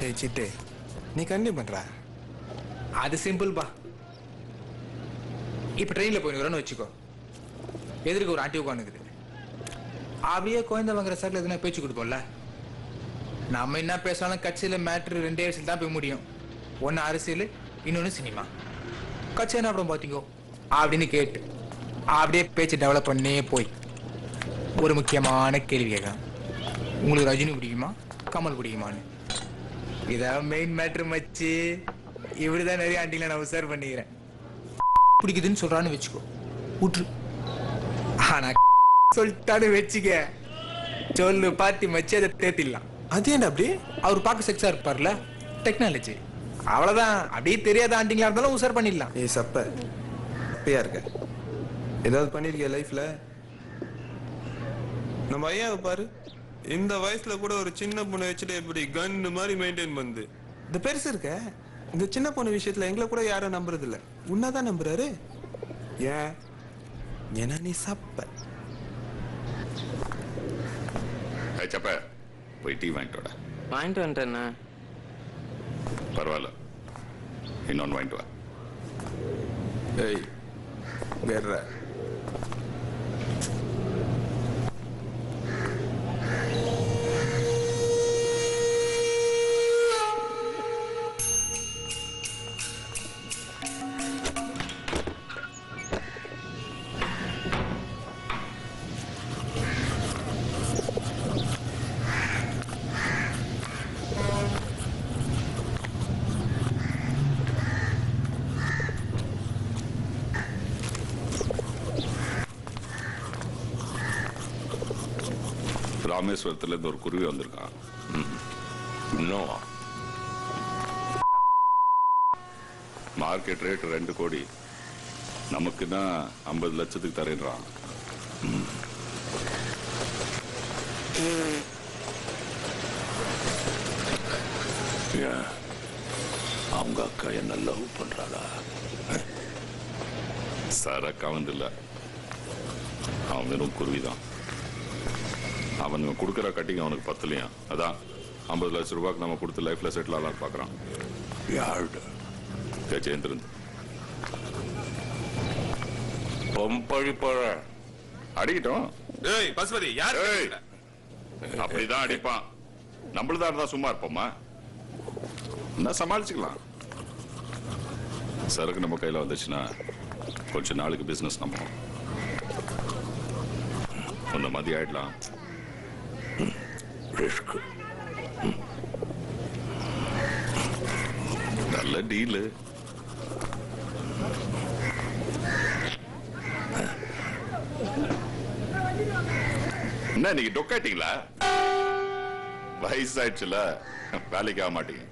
ஏய் சிட்டு, நீ கண்டிப்பாக பண்ணுற. அது சிம்பிள் பா. இப்போ ட்ரெயினில் போயின்னு வச்சுக்கோ, எதிர்க்கு ஒரு ஆண்டி உட்காந்துக்குது. அப்படியே குழந்தை வாங்குற சாக்கில் எதுனா பேச்சு கொடுப்போம்ல. நம்ம என்ன பேசினாலும் கட்சியில் மேட்ரு 2 வயசுல தான் போய் முடியும். ஒன்று அரசியல், இன்னொன்று சினிமா. கட்சி என்ன அப்புறம் பார்த்தீங்கோ அப்படின்னு கேட்டு அப்படியே பேச்சு டெவலப் பண்ணே போய் ஒரு முக்கியமான கேள்வி கேட்கலாம். உங்களுக்கு ரஜினி பிடிக்குமா, கமல் பிடிக்குமான்னு. இதான் மெயின் மேட்ரு மச்சு. இப்படிதான் நிறைய ஆண்டிகளை நான் உசார் பண்ணிக்கிறேன். பிடிக்குதுன்னு சொல்றான்னு வச்சுக்கோ, விட்டுரு. ஆனா சொல்லிட்டான்னு வச்சுக்க, சொல்லு பாத்தி மச்சு அதை தேத்திடலாம். அது ஏன்டா அப்படி? அவர் பார்க்க செக்ஸா இருப்பார்ல, டெக்னாலஜி அவ்வளவுதான். அப்படியே தெரியாத ஆண்டிங்களா இருந்தாலும் உசார் பண்ணிடலாம். ஏய் சப்ப, அப்பயா இருக்க ஏதாவது பண்ணிருக்கிய லைஃப்ல? நம்ம ஐயாவை பாரு, இந்த வயசுல கூட ஒரு சின்ன பொண்ணு வச்சுட்டு எப்படி கன்னு மாதிரி மெயின்டைன் பண்ணுது. இந்த பெருசு இருக்க இந்த சின்ன பொண்ணு விஷயத்துல எங்களை கூட யாரும் நம்புறது இல்ல. உன்னதான் நம்புறாரு. ஏன்? ஏன்னா நீ சப்ப. சப்ப போய் டீ வாங்கிட்டு வந்துட்டேண்ணா. பரவாயில்ல, இன்னொன்று வாங்கிட்டு வா. ஏய் வேற ராமேஸ்வரத்துல இருந்து ஒரு குருவி வந்திருக்கான். இன்னும் மார்க்கெட் ரேட் 2 கோடி, நமக்குன்னா 50 லட்சத்துக்கு தரேன்றான். அவங்க அக்கா என்ன லவ் பண்றாளா? சார் அக்கா வந்து இல்ல, அவன் வெறும் குருவிதான். அவன் கொடுக்குற கட்டிங் அவனுக்கு பத்தலையா, அதான் 50 லட்சம் ரூபாய்க்கு நம்ம கொடுத்து லைஃப்ல செட்டில் ஆகலான்னு பாக்குறான். யாரு? கஜேந்திரன். பொம்பழி போற அடிக்கிட்டோம். ஏய் பசுபதி, யார்? அப்படிதான் அடிப்பான். நம்மளதா இருந்தா சும்மா இருப்போமா? என்ன சமாளிச்சுக்கலாம். சரக்கு நம்ம கையில வந்துச்சுன்னா கொஞ்ச நாளுக்கு பிசினஸ் நம்ம அந்த மதியம் ஆயிடலாம். ரிஸ்க். நல்ல டீலு. என்ன நீங்க டொக்காயிட்டீங்களா? வயசாயிடுச்சுல, வேலைக்கு ஆக மாட்டீங்க.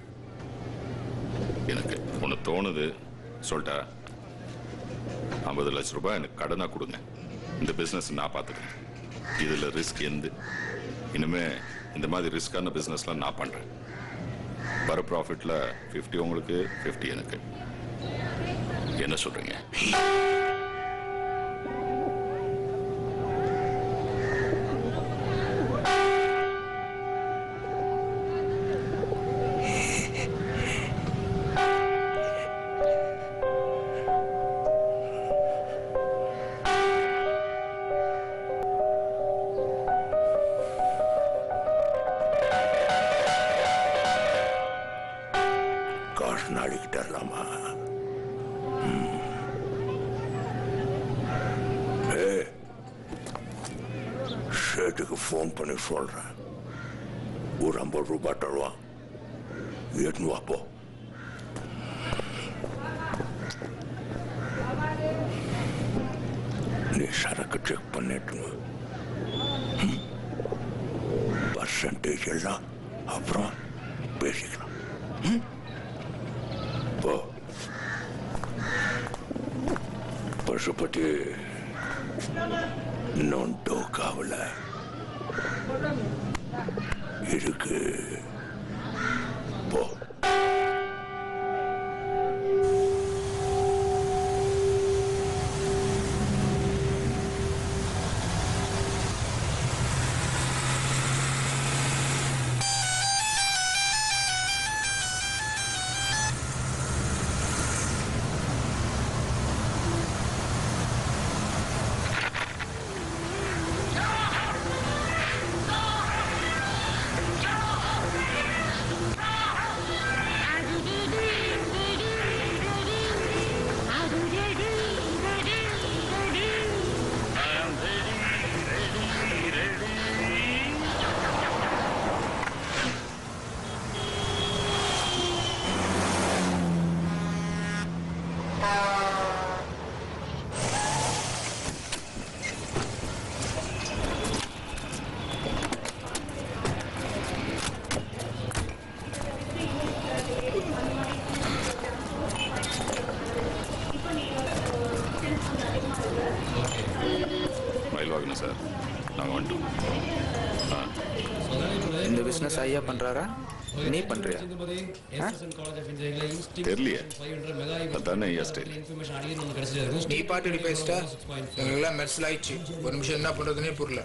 எனக்கு ஒண்ணு தோணுது, சொல்லிட்டா 50 லட்சம் ரூபாய் எனக்கு கடனா கொடுங்க. இந்த பிசினஸ் நான் பாத்துக்கிறேன். இதுல ரிஸ்க் எந்த, இனிமே இந்த மாதிரி ரிஸ்கான பிசினஸ்லாம் நான் பண்றேன். வர ப்ராஃபிட்ல 50 உங்களுக்கு, 50 எனக்கு. என்ன சொல்றீங்க? நாளைக்கு தரலாமா? ஷேட்டுக்கு போன் பண்ணி சொல்றேன், ஒரு 50 ரூபாய் தருவான், ஏற்று வாப்போ. நீ சரக்கு செக் பண்ணிட்டு பர்சன்டேஜ் எல்லாம் அப்புறம் பேசிக்கலாம். பசுபதி இன்னும் டோக்காவில் இருக்கு. போ. பிசினஸ் ஐயா பண்றாரா நீ பண்றியா தெரியலையே அதானே ஐயா ஸ்டைல். நீ பாட்டு பேசிட்டா எங்களுக்கெல்லாம் மெர்சல் ஆயிடுச்சு. ஒரு நிமிஷம் என்ன பண்றதுன்னே புரியல.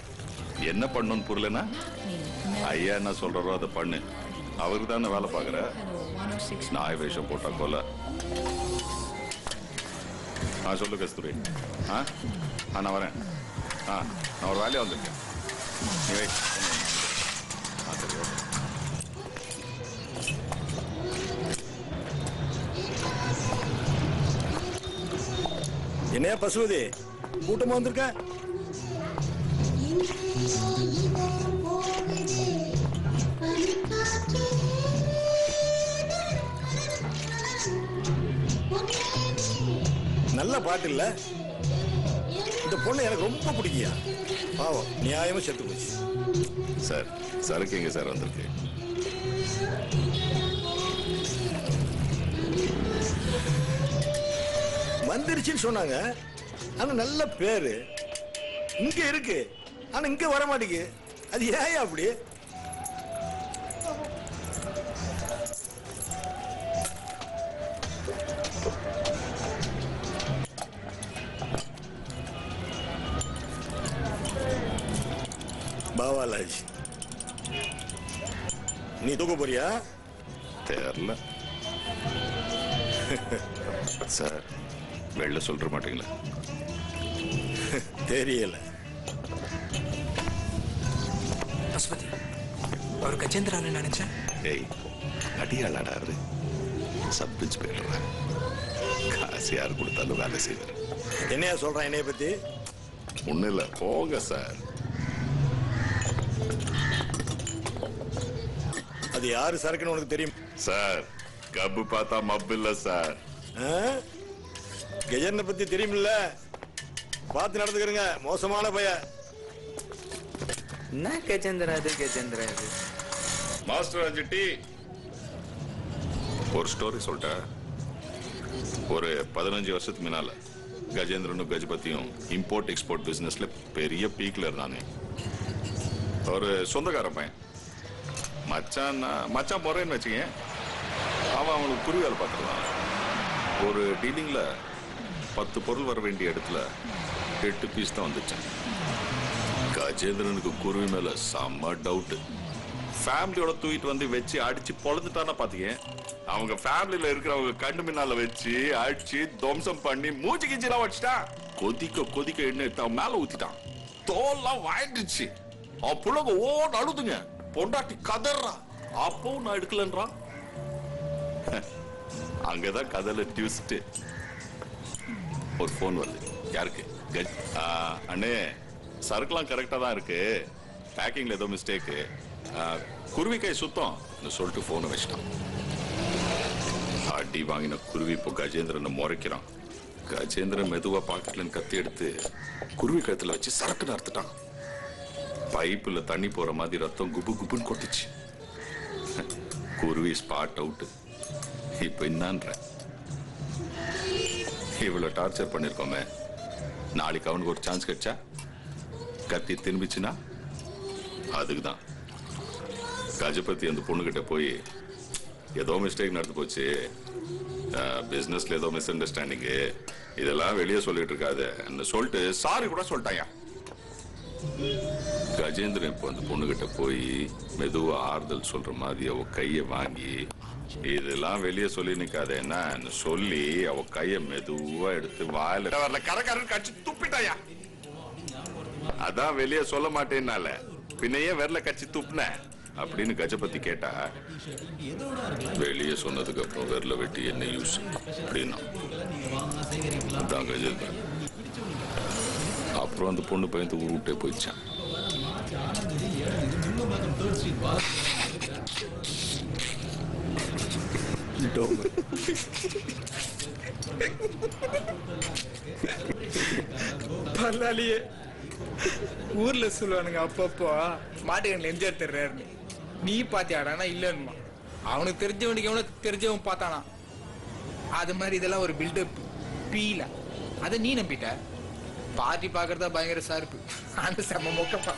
என்ன பண்ணணும்னு புரியலனா ஐயா என்ன சொல்றாரோ அதை பண்ணு. அவருக்கு தானே வேலை பார்க்குற. நாய் வேஷம் போட்டா கொலை. சொல்லு கஸ்தூரி. நான் வரேன். நான் ஒரு வேலையா வந்திருக்கேன். நீ வை. சரி ஓகே. என்னையா பசுவதி கூட்டமா வந்திருக்க? நல்ல பாட்டு இல்ல? இந்த பொண்ணு எனக்கு ரொம்ப பிடிக்கியா. பாவம் நியாயமா செத்து போச்சு. சார் சரக்கு எங்க சார் வந்திருக்கு? வந்துருச்சுன்னு சொன்னாங்க. ஆனா நல்ல பேரு இங்க இருக்கு. ஆனா இங்க வர மாட்டேங்குது. அது ஏன் அப்படி? பாவாலாஜ் நீ தூக்க போறியா? தெரியல சார். வெளில சொல்ற மாட்டீங்களா? தெரியல. பசுபதி அவர் கஜேந்திரான்னு நினைச்சேன். ஏய் அடியாளாடாரு. சப் இன்ஸ்பெக்டர் காசு யார் கொடுத்தாலும் வேலை செய்வார். என்னையா சொல்றான் என்னைய பத்தி? ஒண்ணு இல்ல போங்க சார். அது யாரு சரக்குன்னு உனக்கு தெரியும் சார்? கப்பு பார்த்தா மப்பு இல்ல சார். கஜேந்திர பத்தி தெரியுமில்ல? பார்த்து நடந்துக்கிறங்க. மோசமான பைய. என்ன கஜேந்திரா இது? கஜேந்திரா இது மாஸ்டர் அஞ்சிட்டி ஒரு ஸ்டோரி சொல்லிட்டேன். ஒரு 15 வருஷத்துக்கு முன்னால கஜேந்திரனும் கஜபதியும் இம்போர்ட் எக்ஸ்போர்ட் பிசினஸ்ல பெரிய பீக்ல இருந்தானே. ஒரு சொந்தக்கார பையன் மச்சான் போறேன்னு வச்சுக்க. அவன் அவனுக்கு குருவி வேலை பார்த்துருவான். ஒரு டீலிங்ல 10 பொருள் வர வேண்டிய இடத்துல 8 பீஸ் தான் வந்துச்சான். கஜேந்திரனுக்கு குருவி மேல செம்ம டவுட். ஃபேமிலியோட தூக்கிட்டு வந்து வச்சு அடிச்சு பொழுதுட்டானா பாத்தீங்க. அவங்க ஃபேமிலியில இருக்கிறவங்க கண்ணு முன்னால வச்சு அடிச்சு துவம்சம் பண்ணி மூச்சு கிச்சிலாம் வச்சுட்டான். கொதிக்க எண்ணெய் எடுத்து அவன் மேல ஊத்திட்டான். தோல்லாம் வாங்கிடுச்சு. புள்ளங்க அழுதுங்க. பொண்டாட்டி கதறா. அப்பவும் நான் எடுக்கலன்றான். அங்கதான் கதல டியூஸ்ட். ஒரு போன் வருது. யாருக்கு? அண்ணே சரக்குலாம் கரெக்டா தான் இருக்கு. பேக்கிங்ல ஏதோ மிஸ்டேக்கு. குருவிக்காய் சுத்தம் சொல்லிட்டு போனை வச்சிட்டான். அடி வாங்கின குருவி இப்போ கஜேந்திரனை முறைக்கிறான். கஜேந்திரன் மெதுவா பாக்கெட்ல கத்தி எடுத்து குருவி கழுத்துல வச்சு சரக்கு நடத்துட்டான். பைப்புல தண்ணி போற மாதிரி ரத்தம் குபு குபுன்னு கொட்டுச்சு. குருவி ஸ்பாட் அவுட். இப்ப என்னன்ற இவ்வளவு டார்ச்சர் பண்ணிருக்கோமே. நாளைக்கு அவனுக்கு ஒரு சான்ஸ் கிடைச்சா கத்தி திரும்பிச்சுன்னா அதுக்குதான் கஜபதி அந்த பொண்ணுகிட்ட போய் ஏதோ மிஸ்டேக் நடந்து போச்சு, பிசினஸ்ல ஏதோ மிஸ் அண்டர்ஸ்டாண்டிங்கு, இதெல்லாம் வெளியே சொல்லிட்டு இருக்காது சொல்லிட்டு சாரி கூட சொல்லிட்டாயா. கஜேந்திரன் இப்போ அந்த பொண்ணுகிட்ட போய் மெதுவா ஆறுதல் சொல்ற மாதிரி அவ கைய வாங்கி இதெல்லாம் வெளியே சொல்லி நிக்காத என்ன சொல்லி அவ கைய மெதுவா எடுத்து வாயில வரல கரகரன்னு கடிச்சு துப்பிட்டாயா. அதான் வெளியே சொல்ல மாட்டேன்னால பின்னையே வரல கட்சி துப்புன அப்படின்னு கஜபதி கேட்டா, வெளியே சொன்னதுக்கு அப்புறம் வெறல வெட்டி என்ன யூஸ் அப்படின்னா அதான் கஜேந்திரன். அப்புறம் அந்த பொண்ணு பயந்து ஊர் விட்டே போயிடுச்சான். பரவாயில்லையே. ஊர்ல சொல்லுவானுங்க அப்பப்போ மாட்டுக்கண்ணில் எம்ஜிஆர் தெரிறாருன்னு. நீ பாத்தியாடானா இல்லன்னுமா. அவனுக்கு தெரிஞ்சவனுக்கு எவனுக்கு தெரிஞ்சவன் பார்த்தானா. அது மாதிரி இதெல்லாம் ஒரு பில்டப் பீல. அதை நீ நம்பிட்ட. பார்ட்டி பாக்குறதா பயங்கர சார்பு. அந்த செம்ம மொக்கப்பா.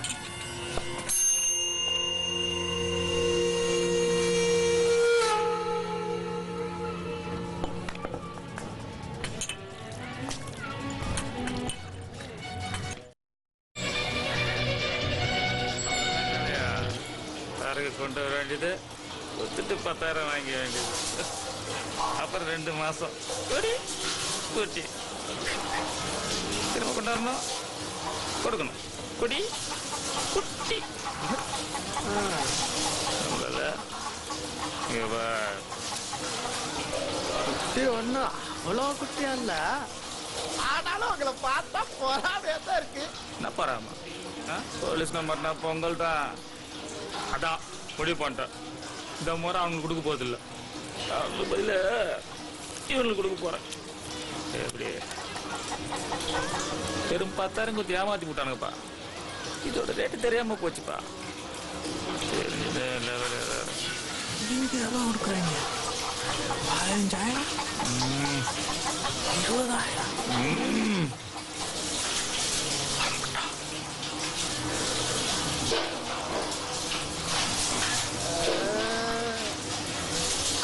கொண்டு வர வேண்டியது, கொடுத்துட்டு 10,000 வாங்க வேண்டியது. அப்புறம் 2 மாசம் குட்டி திரும்ப கொண்டாடணும், கொடுக்கணும். குடி குட்டி குட்டி ஒண்ணு அவ்வளோ குட்டியா இல்ல, ஆனாலும் உங்களை பார்த்தா பொறாமையா தான் இருக்கு. என்ன போறாமா? போலீஸ் நம்பர்னா பொங்கல் தான். அதான் முடிவு பண்ணிட்டேன். இந்த முறை அவனுக்கு கொடுக்க போதில்லை, அவனுக்கு பதில் இவனுக்கு கொடுக்க போறேன். எப்படி பெரும் 10,000 குத்தி ஏமாத்தி விட்டானுங்கப்பா. இதோட ரேட்டு தெரியாம போச்சுப்பா. நீங்க எவ்வளோ கொடுக்குறீங்க? 15,000, 20,000.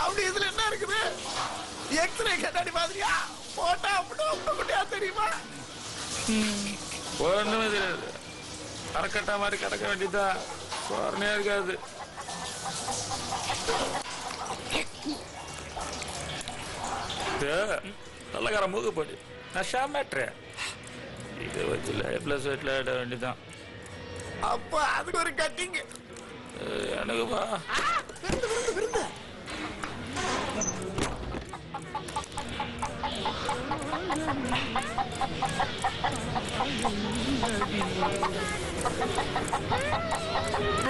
அப்படி இதுல என்ன இருக்குது? எக்ஸ்ரே கண்ணாடி மாதிரியா போட்டா அப்படியா தெரியுமா? ஒண்ணுமே தெரியாது. அறக்கட்டா மாதிரி கிடக்க வேண்டியதா, சோரணையா இருக்காது. நல்லக்கார மூக்கு போட்டு நஷா மேட்ரு இதை வச்சு +, வீட்டில் ஆட வேண்டியதான். அப்ப அதுக்கு ஒரு கட்டிங் எனக்குப்பா.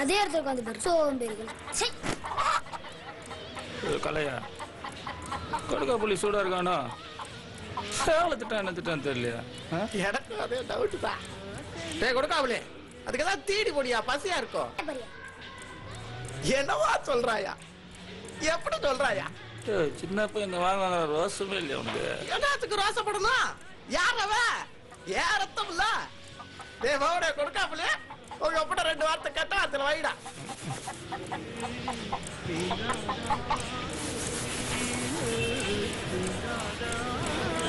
அதே இடத்துல உட்காந்து பாரு சோம்பேறிகள். கலையா கொடுக்கா புள்ளி சூடா இருக்கானோ, சேவலை திட்டம் என்ன திட்டம் தெரியலையா? எனக்கு அதே டவுட் தான். கொடுக்காமலே அதுக்கு ஏதாவது தீடி போடியா, பசியா இருக்கும். என்னவா சொல்றாயா? எப்படி சொல்றாயா? சின்ன பையன் வாங்க ரோசமே இல்லையா உனக்கு? என்னத்துக்கு ரோசப்படணும்? யார் அவ? ஏன் ரத்தம் இல்ல? மகனே கொடுக்காமலே உங்க அப்பட 2 வார்த்தை கட்ட வார்த்தை வைடா.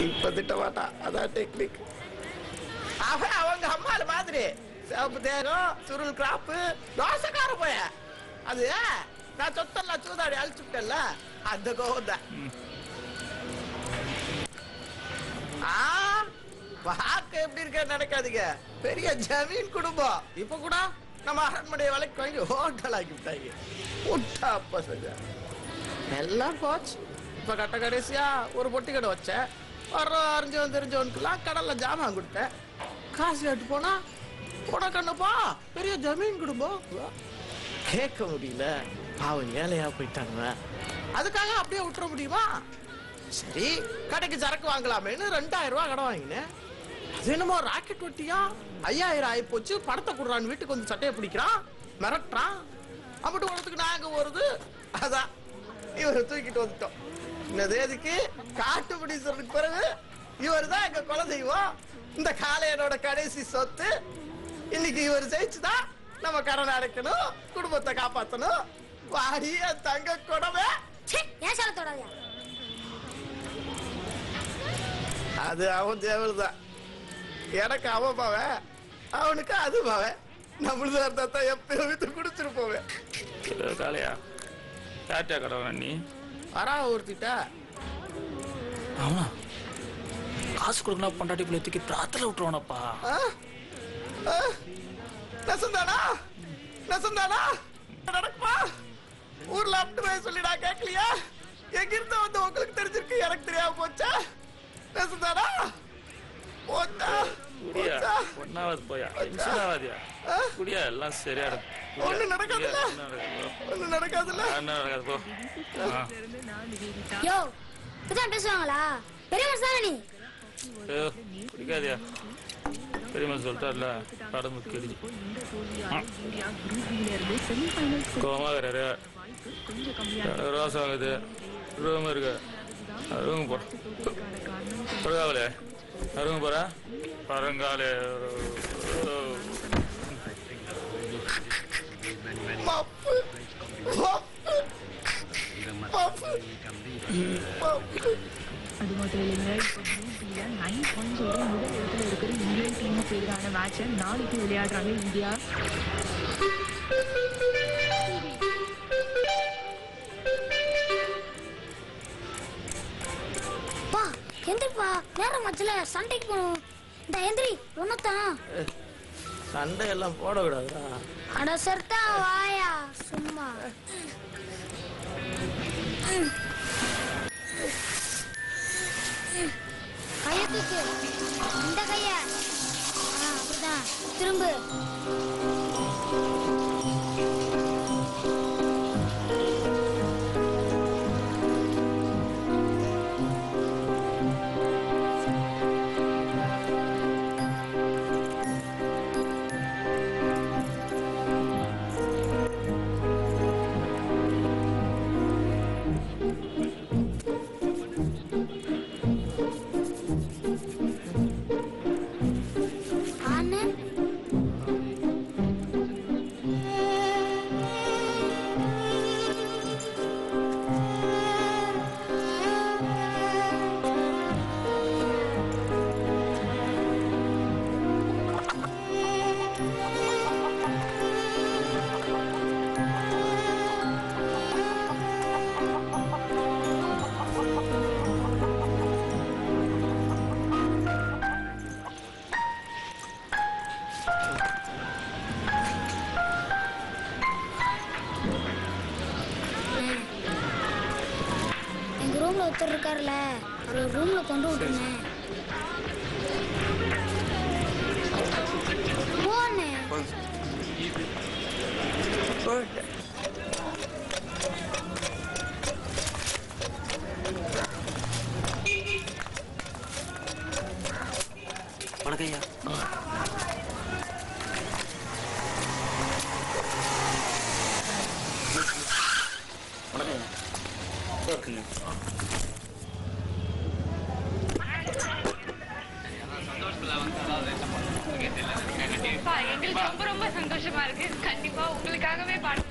இப்ப திட்ட மாட்டா, அதான் டெக்னிக். அவன் அவங்க அம்மால மாதிரி சிவப்பு தேகம், சுருள் கிராப்பு, தோசைக்கார போய. அது நான் சொத்தெல்லாம் சூதாடி அழிச்சுட்டேன்ல, அந்த கோவம் தான். பார்க்க எப்படி இருக்க நினைக்காதீங்க, பெரிய ஜமீன் குடும்பம். இப்ப கூட நம்ம அரண்மனையை விலைக்கு வாங்கி ஹோட்டல் ஆக்கி விட்டாங்க. விட்டா பசங்க எல்லாம் போச்சு. இப்ப கட்ட கடைசியா ஒரு பொட்டி கடை வச்சேன். வர்ற அறிஞ்சவன் தெரிஞ்சவனுக்குலாம் கடல்ல ஜாமான் கொடுத்தேன். காசு எடுத்து போனா உனக்கண்ணுப்பா பெரிய ஜமீன் குடும்பம். கேட்க முடியல, அவன் ஏழையா போயிட்டாங்க. அதுக்காக அப்படியே விட்டுற முடியுமா? சரி கடைக்கு சரக்கு வாங்கலாமேன்னு 2,000 ரூபாய் கடை வாங்கினேன். அது என்னமோ ராக்கெட் வட்டியா 5,000 ஆகி போச்சு. படத்தை கொடுறான்னு வீட்டுக்கு வந்து சட்டையை பிடிக்கிறான், மிரட்டுறான். அப்படி உனத்துக்கு நாங்க வருது. அதான் இவரை தூக்கிட்டு வந்துட்டோம். இந்த தேதிக்கு காட்டுப்படி சொல்றதுக்கு பிறகு இவர் தான் எங்க கொலை தெய்வம். இந்த காளையனோட கடைசி சொத்து. இன்னைக்கு இவர் ஜெயிச்சுதான் நம்ம கடன் அடைக்கணும், குடும்பத்தை காப்பாற்றணும். வாடிய தங்க குடமே. அது அவன் தேவல் தான். எனக்கு அவன் பாவன், அவனுக்கு அது பாவன். நம்மளுது இருந்தா எப்பயும் வித்து குடிச்சிட்டு போவேன். காளையா காட்டியா கடவுள நீ வரா ஒருத்திட்ட. ஆமா காசு கொடுக்கணும், பொண்டாட்டி பிள்ளை தூக்கி பிரார்த்தனை விட்டுருவானப்பா. நெசந்தானா நெசந்தானா நடக்குமா? ஊர்ல அப்படி சொல்லிடா, கேட்கலையா? எங்க இருந்த வந்து உங்களுக்கு தெரிஞ்சிருக்கு, எனக்கு தெரியாம போச்சா? நெசந்தானா போச்சா? ஒன்னாவது போயா இன்சிடாவதியா குடியா எல்லாம் சரியா இருக்கும். ஒண்ணு நடக்காதுல்ல, ஒண்ணு நடக்காதுல்ல. என்ன நடக்காது போ. யோ இப்பதான் பேசுவாங்களா? பெரிய மனுஷன் நீ. பிடிக்காதியா? பெரியம்மா சொல்லிட்டார்ல, படம் முக்கியம் கோமாகிறாரு. ரோசம் ஆகுது, ரூம் இருக்கு, ரூம் போற பரவாயில்ல, ரூம் போற பரங்காலே. அது மட்டும் இல்லைங்க, இப்போ குரூப்ல 9 பாயிண்ட்ஸோட முதல் இடத்துல இருக்கிற இந்தியன் டீமுக்கு எதிரான மேட்சை நாளைக்கு விளையாடுறாங்க இந்தியா. எந்திரிப்பா, நேரம் ஆச்சுல, சண்டைக்கு போகணும். இந்த எந்திரி, ஒன்னதான். சண்டை எல்லாம் போடக்கூடாதுடா. அட சர்த்தா வாயா, சும்மா. கைய தூக்கு, இந்த கைய. அப்படிதான், திரும்பு. ஒருத்தர் இருக்காருல்ல, ஒரு ரூம்ல கொண்டு விட்டுருங்க. போனே வணக்கம் ஐயா. வணக்கம் இருக்குங்க. எங்களுக்கு ரொம்ப ரொம்ப சந்தோஷமா இருக்கு. கண்டிப்பா உங்களுக்காகவே பாடுவோம்.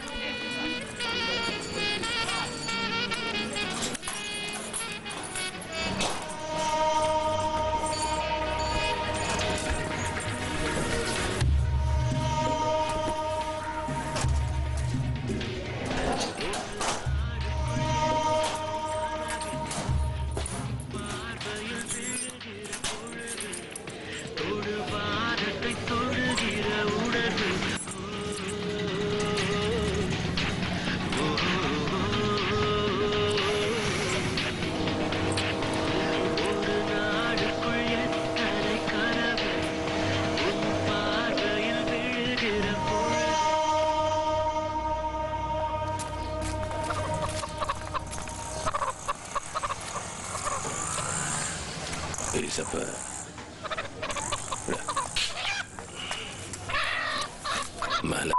மேல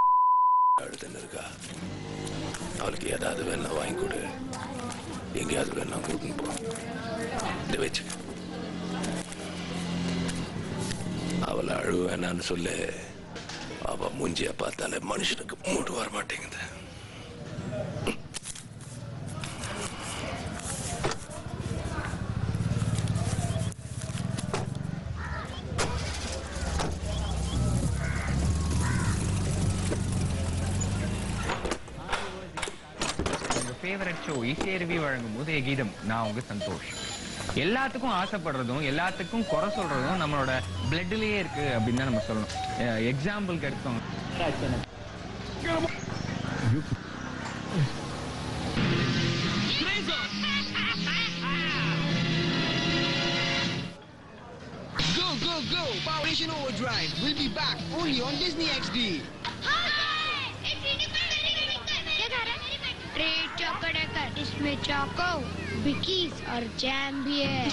அழுதுன்னு இருக்கா. அவளுக்கு ஏதாவது வேணா வாங்கி கொடு, எங்கேயாவது வேணா கூட்டின்னு போ. இதை வச்சுக்க. அவளை அழு வேணான்னு சொல்லு. அவ மூஞ்சிய பார்த்தாலே மனுஷனுக்கு மூடு வர மாட்டேங்குது. ஃபேவரட் ஷோ இசையருவி வழங்கும் உதய கீதம். நான் உங்க சந்தோஷ். எல்லாத்துக்கும் ஆசைப்படுறதும் எல்லாத்துக்கும் குறை சொல்றதும் நம்மளோட பிளட்லயே இருக்கு அப்படின்னு தான் நம்ம சொல்லணும். எக்ஸாம்பிளுக்கு எடுத்தோம், Go, go, go! Power Nation Overdrive will be back only on Disney XD. ट्रेड चौकड़कर इसमें चौको बिकीज और जैम भी है.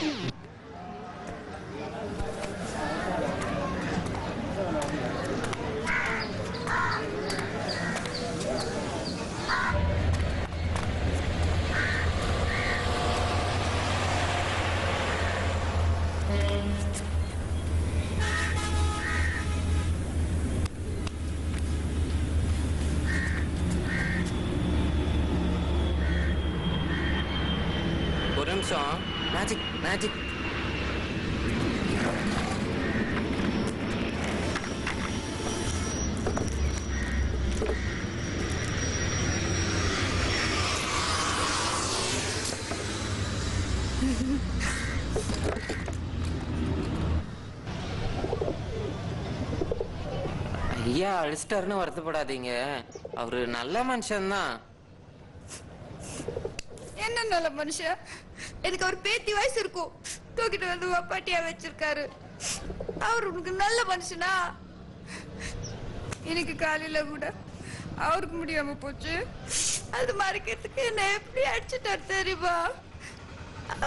Magic, magic. ஐயா அழிச்சிட்டாருன்னு வருத்தப்படாதீங்க, அவரு நல்ல மனுஷன்தான். என்ன நல்ல மனுஷன்? எனக்கு அவர் பேத்தி வயசு இருக்கும், தூக்கிட்டு வந்து பாட்டியா வச்சிருக்காரு. அவர் உனக்கு நல்ல மனுஷனா? எனக்கு காலையில கூட அவருக்கு முடியாம போச்சு, அது மறைக்கிறதுக்கு என்ன எப்படி அடிச்சுட்டாரு தெரியுமா?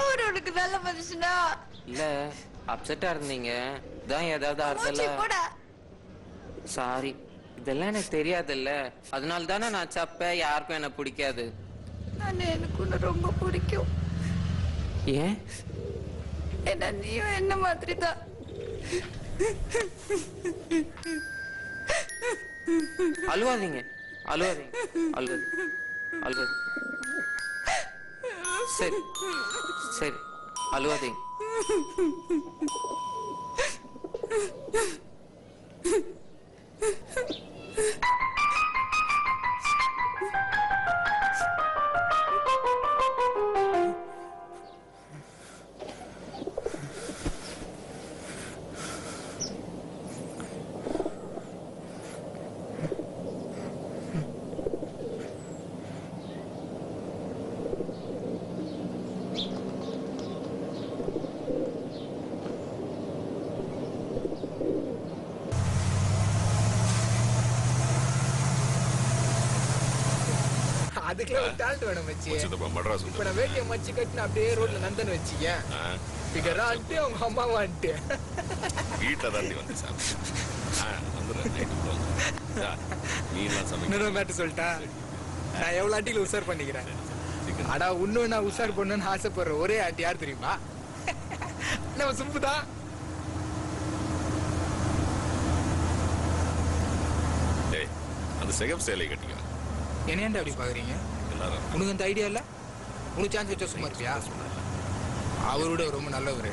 அவர் உனக்கு நல்ல மனுஷனா? இல்ல அப்செட்டா இருந்தீங்க, தான் ஏதாவது அர்த்தம். சாரி, இதெல்லாம் எனக்கு தெரியாதுல்ல, அதனால தானே நான் சப்ப, யாருக்கும் என்ன பிடிக்காது. எனக்கு உன்னை ரொம்ப பிடிக்கும். ஏன்? என்ன நீயும் என்ன மாதிரி தான். அழுவாதீங்க அழுவாதீங்க அழுவாது அழுவாது. சரி சரி அழுவாதீங்க. அதுக்குள்ள ஒரு டேலண்ட் வேணும் மச்சி. இப்ப நான் வேட்டிய மச்சி கட்டின அப்படியே ரோட்ல நந்தன் வச்சிக்க, பிகரா ஆன்ட்டு அவங்க அம்மாவா ஆன்ட்டு வீட்டில் தான் வந்து இன்னொரு மேட்டர் சொல்லிட்டா, நான் எவ்வளவு ஆண்டிகள் உஷார் பண்ணிக்கிறேன். ஆனா இன்னும் நான் உஷார் பண்ணணும்னு ஆசைப்படுற ஒரே ஆண்டி யார் தெரியுமா? நம்ம சும்புதான். அந்த செகப் சேலை கட்டிக்க. என்னேண்டா அப்படி பாக்குறீங்க? உனக்கு அந்த ஐடியா இல்ல? உனக்கு சான்ஸ் வச்சா சும்மா இருப்பியா? அவரோட ரொம்ப நல்லவர்.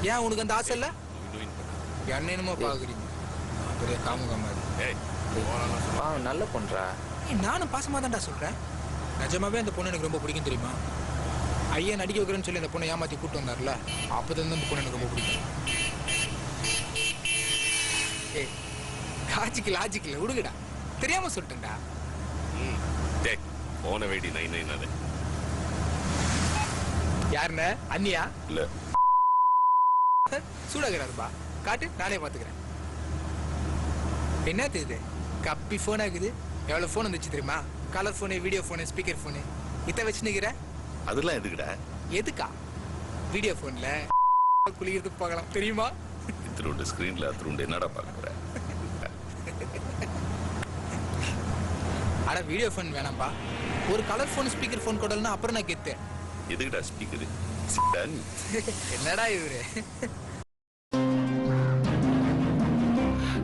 ஏன் உனக்கு அந்த ஆசை இல்ல? என்ன என்னமோ பாக்குறீங்க, ஒரே காமுக மாதிரி. நல்ல பொண்ணா? நானும் பாசமா தான்டா சொல்றேன். நிஜமாவே அந்த பொண்ணு எனக்கு ரொம்ப பிடிக்கும் தெரியுமா? ஐயா நடிக்க வைக்கிறேன்னு சொல்லி அந்த பொண்ணை ஏமாத்தி கூட்டு வந்தார்ல, அப்பதான் அந்த பொண்ணு எனக்கு ரொம்ப பிடிக்கும். ஏய் லாஜிக்கல விடுங்கடா, தெரியாம சொல்லிட்டேன்டா. போன வேடி நைன் அது யாருன்னு? அண்ணியா? இல்ல சூடாகிறாருப்பா, காட்டு நானே பாத்துக்கிறேன். என்ன தெரியுது? கப்பி போன் ஆகுது. எவ்வளவு போன் வந்துச்சு தெரியுமா? கலர் போனு, வீடியோ போனு, ஸ்பீக்கர் போனு. இத வச்சு நிக்கிற அதெல்லாம் எதுக்குடா? எதுக்கா? வீடியோ போன்ல குளிக்கிறது பார்க்கலாம் தெரியுமா? இத்திரோட ஸ்கிரீன்ல அத்திரோட என்னடா பார்க்கற? அட வீடியோ போன் வேணாம்பா, ஒரு கலர் போன் ஸ்பீக்கர் போன் கொடல்னா அப்புறம் நான் கேட்டேன். எதுக்குடா ஸ்பீக்கர்? என்னடா இவரு?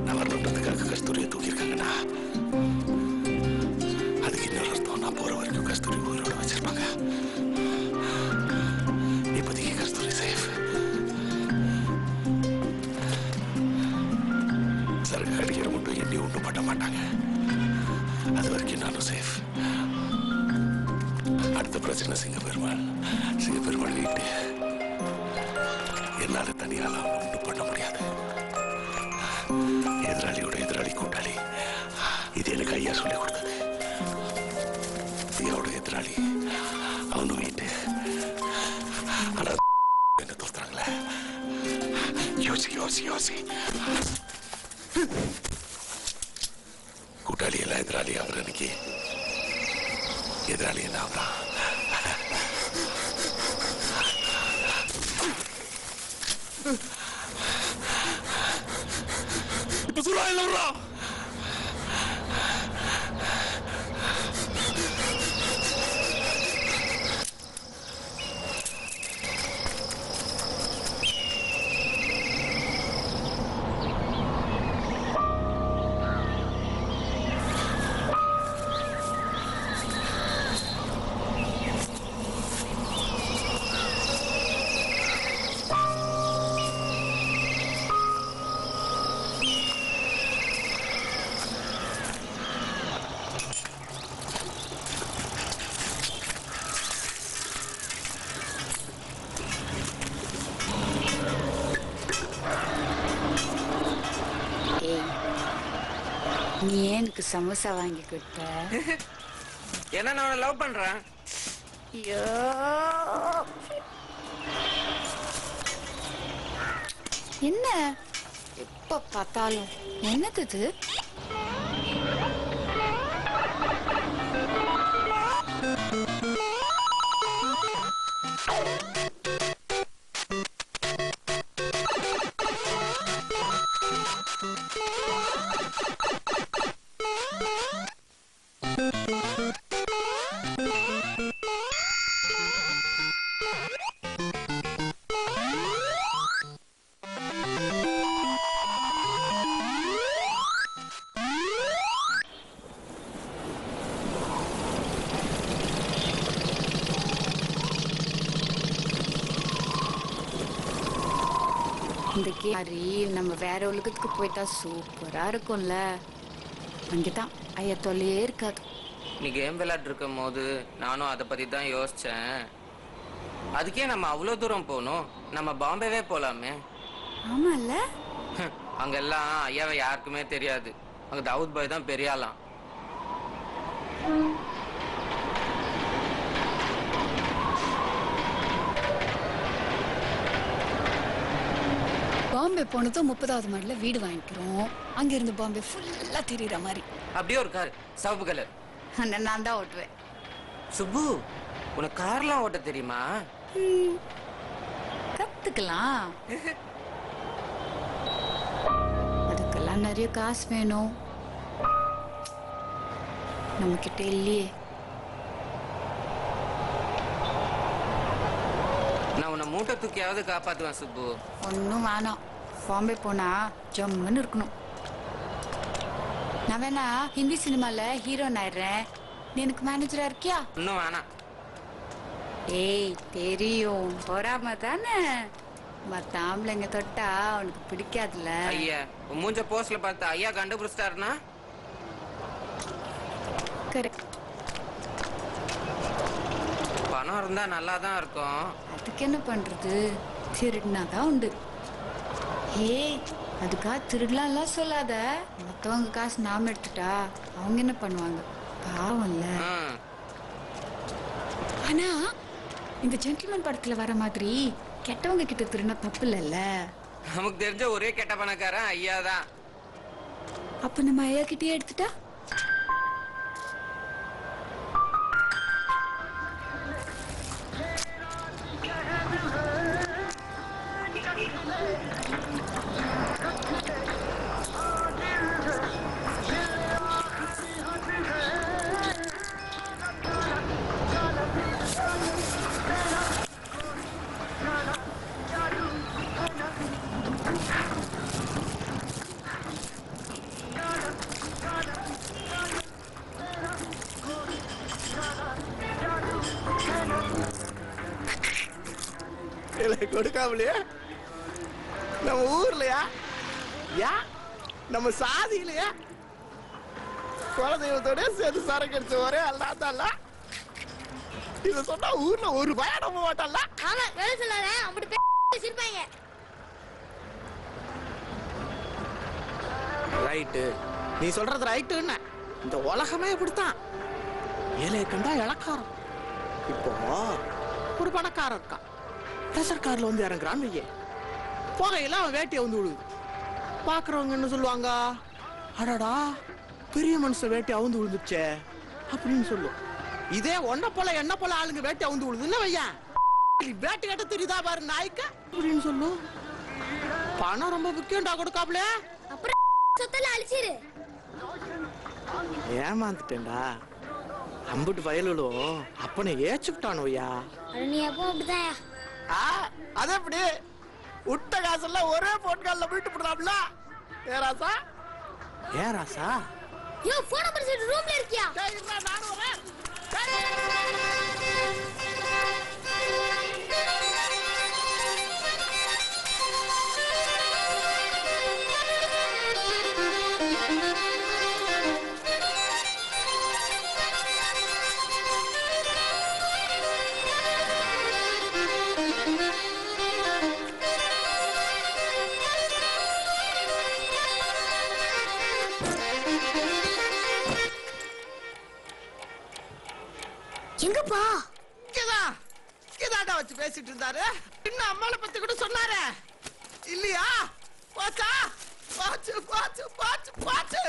நான் வரணுன்றதுக்காக கஸ்தூரியை தூக்கியிருக்காங்கண்ணா. அதுக்கு இன்னொரு அர்த்தம், நான் போற வரைக்கும் கஸ்தூரி உயிரோட வச்சிருப்பாங்க. இப்போதைக்கு கஸ்தூரி சேஃப். சரக்கு அடிக்கிற மட்டும் எண்ணி ஒன்றும் பண்ண மாட்டாங்க. அது வரைக்கும் நானும் சேஃப். அடுத்த பிரச்சனை சிங்கப்பெருமாள் வீட்டு. என்னால தனியால ஒன்றும் பண்ண முடியாது. எதிராளியோட எதிராளி கூட்டாளி, இது எனக்கு ஐயா சொல்லி கொடுத்தது. ஐயாவோட எதிராளி அவனு வீட்டு. ஆனா என்ன தோத்துறாங்களே. யோசி கூட்டாளி எல்லாம் எதிராளி அவர். எனக்கு எதிராளி என்ன அவதான். இப்ப சொல்றா இல்ல ஏன் எனக்கு சமோசா வாங்கி கொடுத்த? ஏன்னா நான் அவனை லவ் பண்றேன். ஐயோ என்ன எப்ப பார்த்தாலும் என்னது இது? இந்த கேரி நம்ம வேற உலகத்துக்கு போயிட்டா சூப்பரா இருக்கும்ல. அங்கதான் ஐயா தொல்லையே இருக்காது. நீ கேம் விளையாட்டு இருக்கும் போது நானும் அதை பத்தி தான் யோசிச்சேன். அதுக்கே நம்ம அவ்வளவு தூரம் போகணும், நம்ம பாம்பேவே போலாமே. ஆமால, அங்கெல்லாம் ஐயாவை யாருக்குமே தெரியாது. அங்க தாவூத் பாய் தான் பெரியாலாம். பாம்பே போனதும் 30வது மாடில வீடு வாங்கிக்கிறோம். அங்க இருந்து பாம்பே ஃபுல்லா தெரியற மாதிரி. அப்படியே ஒரு கார், சிவப்பு கலர். நான் தான் ஓட்டுவேன். சுப்பு, உனக்கு கார்லாம் ஓட்ட தெரியுமா? கத்துக்கலாம். அதுக்கெல்லாம் நிறைய காசு வேணும். நம்ம கிட்ட இல்லையே. நான் உன்னை மூட்டை தூக்கியாவது காப்பாத்துவேன் சுப்பு. ஒன்னும் வேணாம். பாம்பே போனா ஜம்முன்னு இருக்கணும். நான் வேணா ஹிந்தி சினிமால ஹீரோன் ஆயிடுறேன். நீ எனக்கு மேனேஜரா இருக்கியா? இன்னும் வேணாம். ஏய் தெரியும், பொறாம தானே. மத்த ஆம்பளைங்க தொட்டா உனக்கு பிடிக்காதுல்ல. ஐயா, உன் மூஞ்ச போஸ்ட்ல பார்த்து ஐயா கண்டுபிடிச்சிட்டாருன்னா? கரெக்ட். பணம் இருந்தா நல்லா தான் இருக்கும். அதுக்கு என்ன பண்றது, திருடினாதான் உண்டு. ஏய், அதுக்காக திருடலாம் சொல்லாத. மத்தவங்க காசு நாம எடுத்துட்டா அவங்க என்ன பண்ணுவாங்க, பாவம்ல. ஆனா இந்த ஜென்டில்மேன் படத்துல வர மாதிரி கெட்டவங்க கிட்ட திருடினா தப்பு இல்லைல்ல. நமக்கு தெரிஞ்ச ஒரே கெட்ட பணக்காரன் ஐயா தான். அப்ப நம்ம ஐயா கிட்டே எடுத்துட்டா? கொடுக்காமலையா நம்ம ஊர்லயா, யா நம்ம சாதியிலையா குலதெய்வத்தோட சேர்த்து சரக்கு அடிச்ச ஒரே அல்லாதல்ல. இத சொன்னா ஊர்ல ஒரு பயணம் போக மாட்டல்ல. ஆமா, வேலை சொல்லாத, அப்படி பேசிருப்பாங்க. ரைட்டு, நீ சொல்றது ரைட்டுன்னு. இந்த உலகமே இப்படித்தான். ஏழை கண்டா இளக்காரம். இப்போ ஒரு பணக்காரன் இருக்கான், ப்ரெஷர் கார்ல வந்து இறங்குறான்னு வையே. போகையில அவன் வேட்டையை வந்து விழுது. பாக்குறவங்க என்ன சொல்லுவாங்க, அடடா பெரிய மனுஷன் வேட்டை அவுந்து விழுந்துச்சே அப்படின்னு சொல்லும். இதே ஒன்ன போல என்ன போல ஆளுங்க வேட்டை அவுந்து விழுதுன்னு வையன், வேட்டை கட்ட தெரியுதா பாரு நாய்க்க அப்படின்னு சொல்லும். பணம் ரொம்ப முக்கியம்டா கொடுக்காப்ல. அப்புறம் சொத்தெல்லாம் அழிச்சிரு. ஏமாந்துட்டேன்டா. அம்புட்டு வயலும் அப்பனை ஏச்சுட்டானோயா. நீ எப்போ அப்படிதான். அது எப்படி விட்ட காசெல்லாம் ஒரே போட்கால்ல போயிட்டு போடுறாப்ல. ஏராசா ஏராசா யோ, போன் நம்பர் ரூம்ல இருக்கியா? நானும் வரேன். இதாண்டா வச்சு பேசிட்டு இருந்தாரு. இன்னும் அம்மாவை பத்தி கூட சொன்னாரு இல்லையா? போச்சா? போச்சு போச்சு போச்சு போச்சு.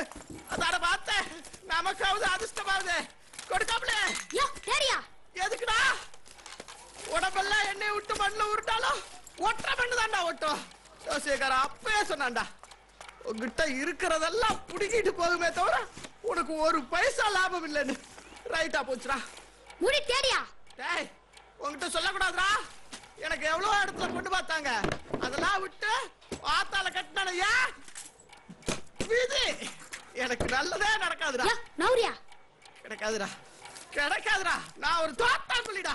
அதான பார்த்தேன். நமக்காவது அதிர்ஷ்டமாவது கொடுக்காமலே. எதுக்குடா உடம்பெல்லாம் எண்ணெய் விட்டு மண்ணில் உருட்டாலும் ஒற்றை மண்ணு தாண்டா ஒட்டும். ஜோசியக்கார அப்பவே சொன்னான்டா, உங்ககிட்ட இருக்கிறதெல்லாம் புடிக்கிட்டு போகுமே தவிர உனக்கு ஒரு பைசா லாபம் இல்லைன்னு. ரைட்டா போச்சுடா. முடி தேடியா? டேய், உங்ககிட்ட சொல்லக்கூடாதுடா. எனக்கு எவ்வளவு இடத்துல கொண்டு பார்த்தாங்க, அதெல்லாம் விட்டு ஆத்தால கட்டினானயா விதி. எனக்கு நல்லதே நடக்காதுடா. நௌரியா? கிடைக்காதுடா கிடைக்காதுடா. நான் ஒரு தோட்டா சொல்லிடா.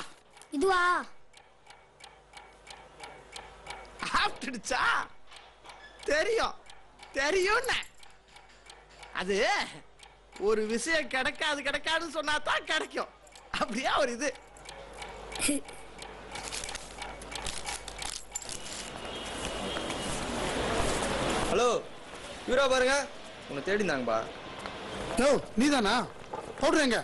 இதுவா ஆப்டிடுச்சா? தெரியும் தெரியும்னு. அது ஒரு விஷயம் கிடைக்காது கிடைக்காதுன்னு சொன்னா தான் கிடைக்கும். அப்படியே ஒரு இது. ஹலோ, இவரா பாருங்க, உன்னை தேடிந்தாங்கப்பா. யோ, நீதானா? போடுறேங்க.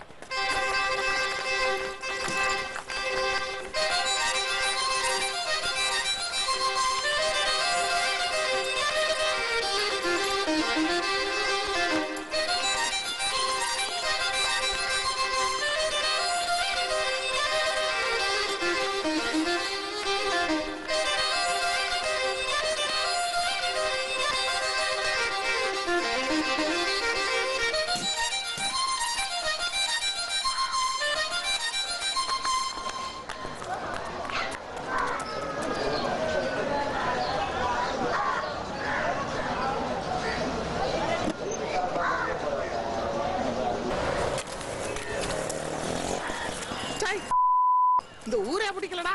இந்த ஊரே பிடிக்கலடா.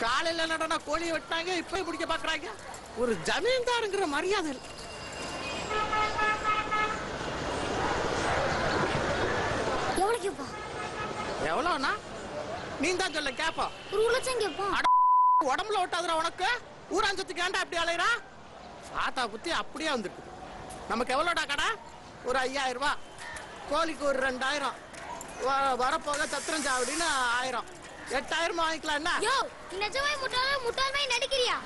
காலையில நடனா கோழியை வெட்டாங்க, இப்ப பிடிக்க பாக்குறாங்க. ஒரு ஜமீன்தாருங்கிற மரியாதை. எவ்வளவுனா நீ தான் சொல்ல கேப்பா. ஒரு லட்சம் கேப்போம். உடம்புல ஒட்டாதுடா உனக்கு. ஊராஞ்சத்துக்கு ஏன்டா அப்படி அலையறா? ஆத்தா புத்தி அப்படியே வந்துருக்கு. நமக்கு எவ்வளோடா கடை? ஒரு 5000 ரூபாய். கோழிக்கு ஒரு 2000. வரப்போக சத்திரம் சாவடின்னு 1000. 8000 வாங்கிக்கலாம். என்ன யோ, நீ நிஜமாய் முட்டாள் மாதிரி நடிக்கிறியா?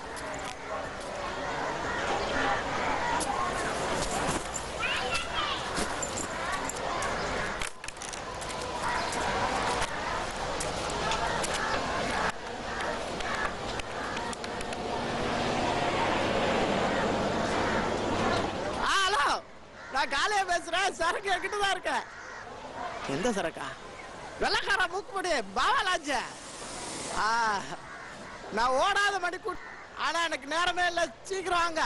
ஹலோ, நான் காலையா பேசுறேன். சரக்கு என்கிட்ட தான் இருக்கேன். எந்த சரக்கா? வெள்ளக்கார மூக்குப்படி பாவாலாஜ. நான் ஓடாத மணிக்கு. ஆனா எனக்கு நேரமே இல்லை. சீக்கிரம் வாங்க.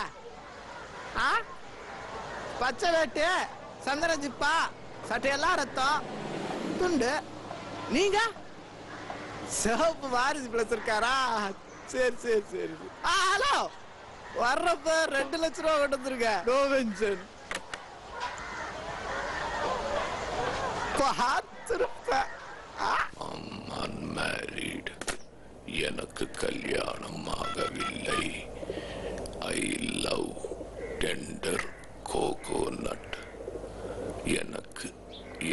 பச்சை வேட்டு, சந்தன ஜிப்பா, சட்டையெல்லாம் ரத்தம், துண்டு. நீங்க சிவப்பு வாரிசு பிளஸ் இருக்காரா? சரி சரி சரி. ஹலோ, வர்றப்ப 2 லட்சம் ரூபா கொண்டு வந்துருங்க. No mention. பார்த்திருப்பேன். அன்மேரிட். எனக்கு கல்யாணம் ஆகவில்லை. I love tender coconut. எனக்கு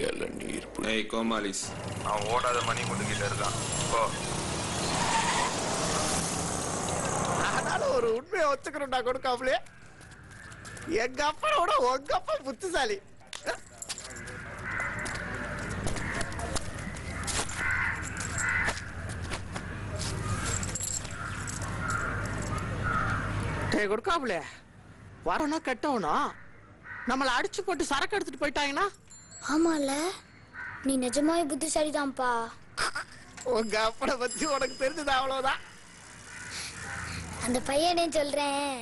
இளநீர். ஏய் கோமாலிஸ், அவன் ஓடாத மணி முட்டுக்கிட்ட இருக்கான். ஆனாலும் ஒரு உண்மையை ஒத்துக்கணும்டா கொடுக்காமலே. எங்க அப்பனோட உங்க அப்பா புத்திசாலி. கொடுக்காமலே வரணும் கட்டணும். நம்மளை அடிச்சு போட்டு சரக்கு எடுத்துட்டு போயிட்டாங்கன்னா? ஆமால, நீ நிஜமாவே புத்திசாலிதான்ப்பா. உங்க அப்பனை பத்தி உனக்கு தெரிஞ்சது அவ்வளவுதான். அந்த பையனே சொல்றேன்.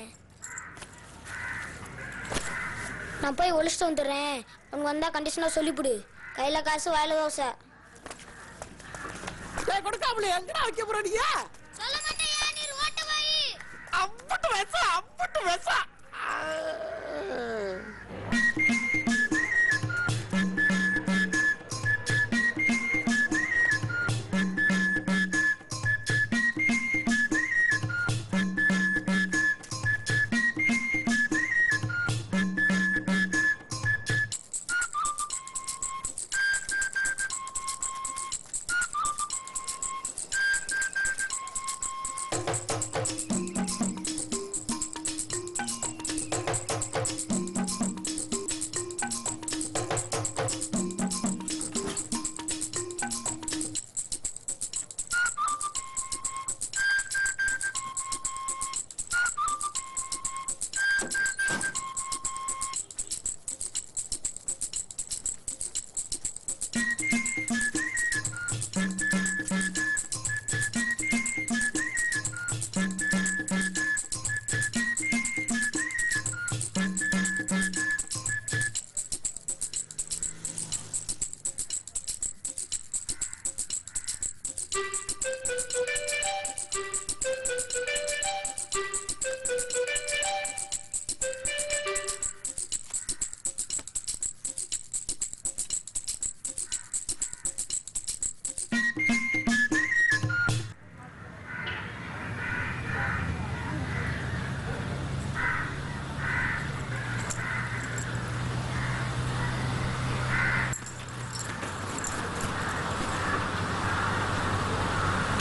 நான் போய் ஒழிச்சிட்டு வந்துடுறேன். உனக்கு வந்தா கண்டிஷனா சொல்லிவிடு. கையில காசு, வாயில தோசை. கொடுக்காமலே எங்கடா வைக்க போறீங்க? சொல்ல மாட்டேயா, நீ ஓட்ட போய். அம்பட்டு வேசா, அம்பட்டு வேசா.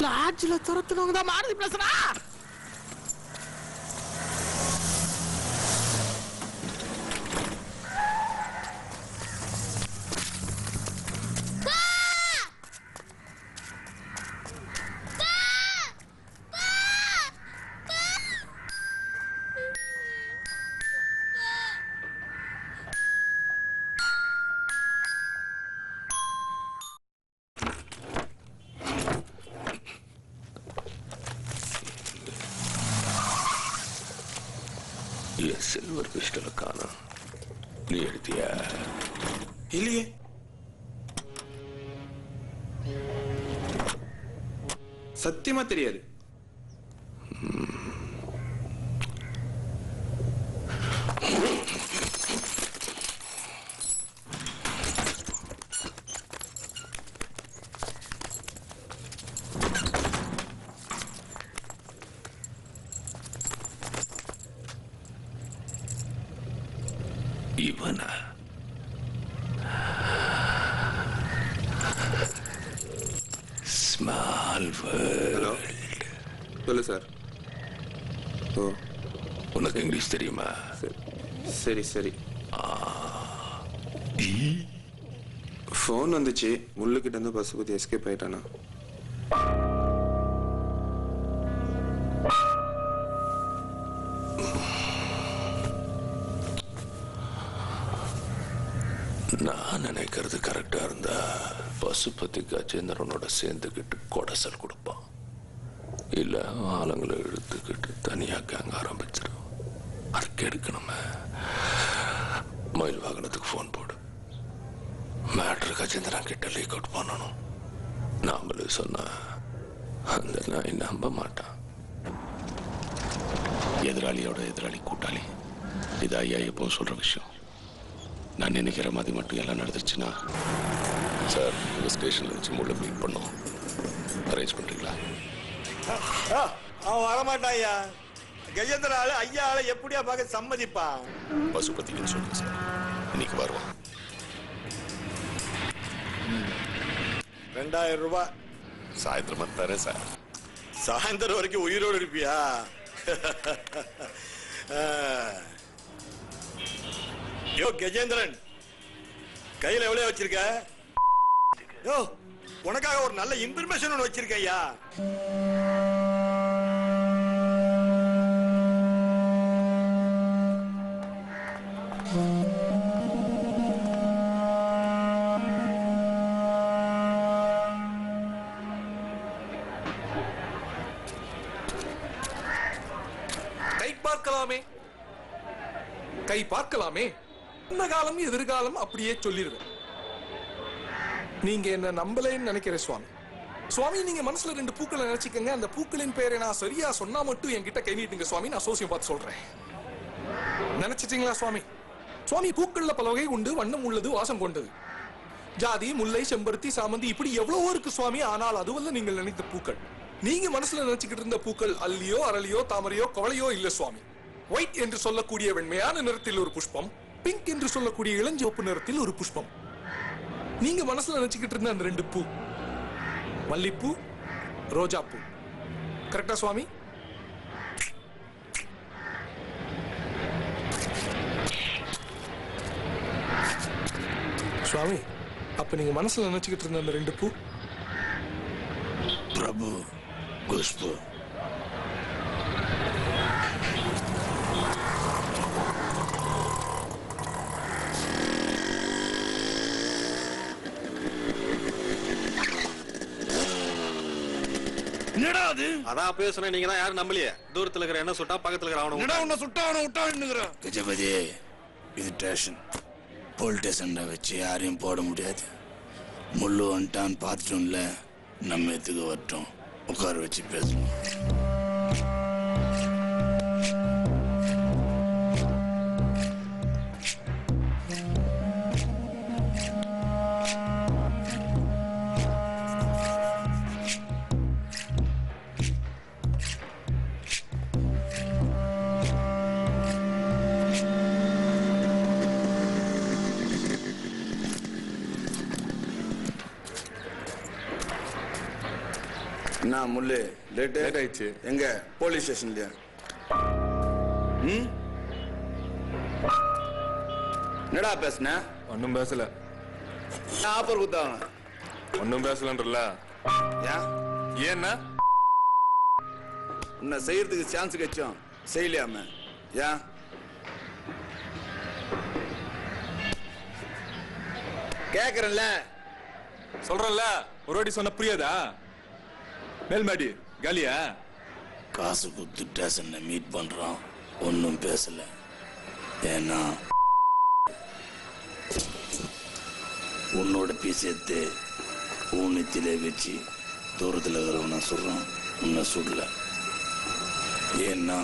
லாட்ஜ்ல துரத்துனவங்க தான் மாருதி பேசுறா. சில்வர் பிஸ்டல் காணோம். நீ எடுத்தியா? இல்லையே. சத்தியமா தெரியாது. இவனா? Small world. சொல்லு சார். ஓ, உனக்கு இங்கிலீஷ் தெரியுமா? சரி சரி. ஃபோன் வந்துச்சு. முள்ளுக்கிட்ட இருந்து பஸ் பத்தி எஸ்கேப் ஆயிட்டானா? நான் நினைக்கிறது கரெக்டா இருந்தா பசுபதி கஜேந்திரனோட சேர்ந்துக்கிட்டு கொடசல் கொடுப்பான். இல்ல ஆளுங்களை இழுத்துக்கிட்டு தனியா கேங்க ஆரம்பிச்சிடும். அதுக்கு எடுக்கணுமே. மயில் வாகனத்துக்கு போன் போடு. மேட்ரு கஜேந்திரன் கிட்ட லீக் அவுட் பண்ணணும். நாமளே சொன்னா அந்த நாய் நம்ப மாட்டான். எதிராளியோட எதிராளி கூட்டாளி. இது ஐயா எப்போ சொல்ற விஷயம். நான் நினைக்கிற மாதிரி மட்டும் எல்லாம் நடந்துருச்சுன்னா சார் உங்க ஸ்டேஷன்ல வச்சு முள்ள மீட் பண்ணோம். அரேஞ்ச் பண்றீங்களா? அவன் வரமாட்டான் ஐயா. கஜேந்திர ஆளு ஐயா ஆளு எப்படியா பார்க்க சம்மதிப்பான்? பசுபதிக்கு சொல்லுங்க சார். இன்னைக்கு வருவான். 2000 ரூபாய் சாயந்தரமா தரேன் சார். சாயந்தரம் வரைக்கும் உயிரோடு இருப்பியா? யோ கஜேந்திரன், கையில எவ்வளவு வச்சிருக்க? யோ, உனக்காக ஒரு நல்ல இன்ஃபர்மேஷன் ஒன்று வச்சிருக்கேன் ஐயா. கை பார்க்கலாமே. இந்த காலம் எதிர்காலம் அப்படியே சொல்லிருவேன். நீங்க என்ன நம்பலைன்னு நினைக்கிறேன் சுவாமி. சுவாமி, நீங்க மனசுல 2 பூக்களை நினைச்சுக்கங்க. அந்த பூக்களின் பேரை நான் சரியா சொன்னா மட்டும் என்கிட்ட கை நீட்டுங்க சுவாமி. நான் சோசியம் பார்த்து சொல்றேன். நினைச்சிட்டீங்களா சுவாமி? சுவாமி, பூக்கள்ல பல வகை உண்டு. வண்ணம் உள்ளது, வாசம் கொண்டது. ஜாதி, முல்லை, செம்பருத்தி, சாமந்தி, இப்படி எவ்வளவோ இருக்கு சுவாமி. ஆனால் அதுவல்ல நீங்கள் நினைத்த பூக்கள். நீங்க மனசுல நினைச்சுக்கிட்டு இருந்த பூக்கள் அல்லியோ, அரளியோ, தாமரையோ, கவலையோ இல்ல சுவாமி. ஒயிட் என்று சொல்லக்கூடிய வெண்மையான நிறத்தில் ஒரு புஷ்பம், பிங்க் என்று சொல்லக்கூடிய இளஞ்சிவப்பு நிறத்தில் ஒரு புஷ்பம். நீங்க மனசுல நினைச்சுக்கிட்டு இருந்த அந்த 2 பூ, மல்லிப்பூ, ரோஜா பூ. கரெக்டா சுவாமி? சுவாமி, அப்ப நீங்க மனசுல நினைச்சுக்கிட்டு இருந்த அந்த 2 பூ பிரபு குஷ்பு. என்னடா அது? அதான் பேசுறேன், நீங்க தான் யாரும் நம்பலையே. தூரத்துல இருக்கிற என்ன சுட்டா பக்கத்துல இருக்கிற அவன என்னடா உன்னை சுட்டா அவனை விட்டா கஜபதி, இது ஸ்டேஷன். போலீஸ் ஸ்டேஷன்ல வச்சு யாரையும் போட முடியாது. முள்ளு வந்துட்டான்னு பார்த்துட்டோம்ல, நம்ம எதுக்கு வரட்டும், உட்கார வச்சு பேசணும். என்ன முள்ளு, லேட் ஆயிடுச்சு. எங்க போலீஸ் ஸ்டேஷன்லயா? என்னடா பேசுன? ஒன்னும் பேசல. ஆப்பர் குத்தாங்க. ஒன்னும் பேசலன்றல. ஏன்னா உன்னை செய்யறதுக்கு சான்ஸ் கிடைச்சோம், செய்யலையாம ஏன்? கேக்குறேன்ல, சொல்றல. ஒரு வாட்டி சொன்ன புரியாதா? மேல்மாடி காலியா? காசு கொடுத்து ஸ்டேஷன்ல மீட் பண்றோம், ஒன்னும் பேசல. ஏன்னா உன்னோட பீஸ் எடுத்து ஊனத்திலே வச்சு தூரத்தில் இருக்கிறவன சொல்றான், உன்னை சுடல. ஏன்னா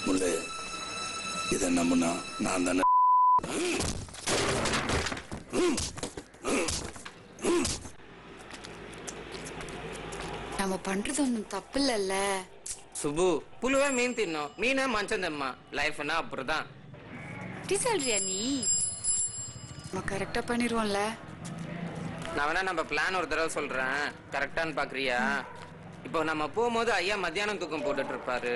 முல்லை, இதை நம்பினா நான் தானே. நம்ம பண்றது ஒன்றும் தப்பு இல்லைல்ல சுபு. புழுவே மீன் தின்னும், மீனே மஞ்சள் தம்மா. லைஃப்னா அப்படிதான். எப்படி சொல்றியா நீ? நம்ம கரெக்டா பண்ணிடுவோம்ல. நான் வேணா நம்ம பிளான் ஒரு தடவை சொல்றேன், கரெக்டான்னு பாக்குறியா? இப்போ நம்ம போகும்போது ஐயா மத்தியானம் தூக்கம் போட்டுட்டு இருப்பாரு.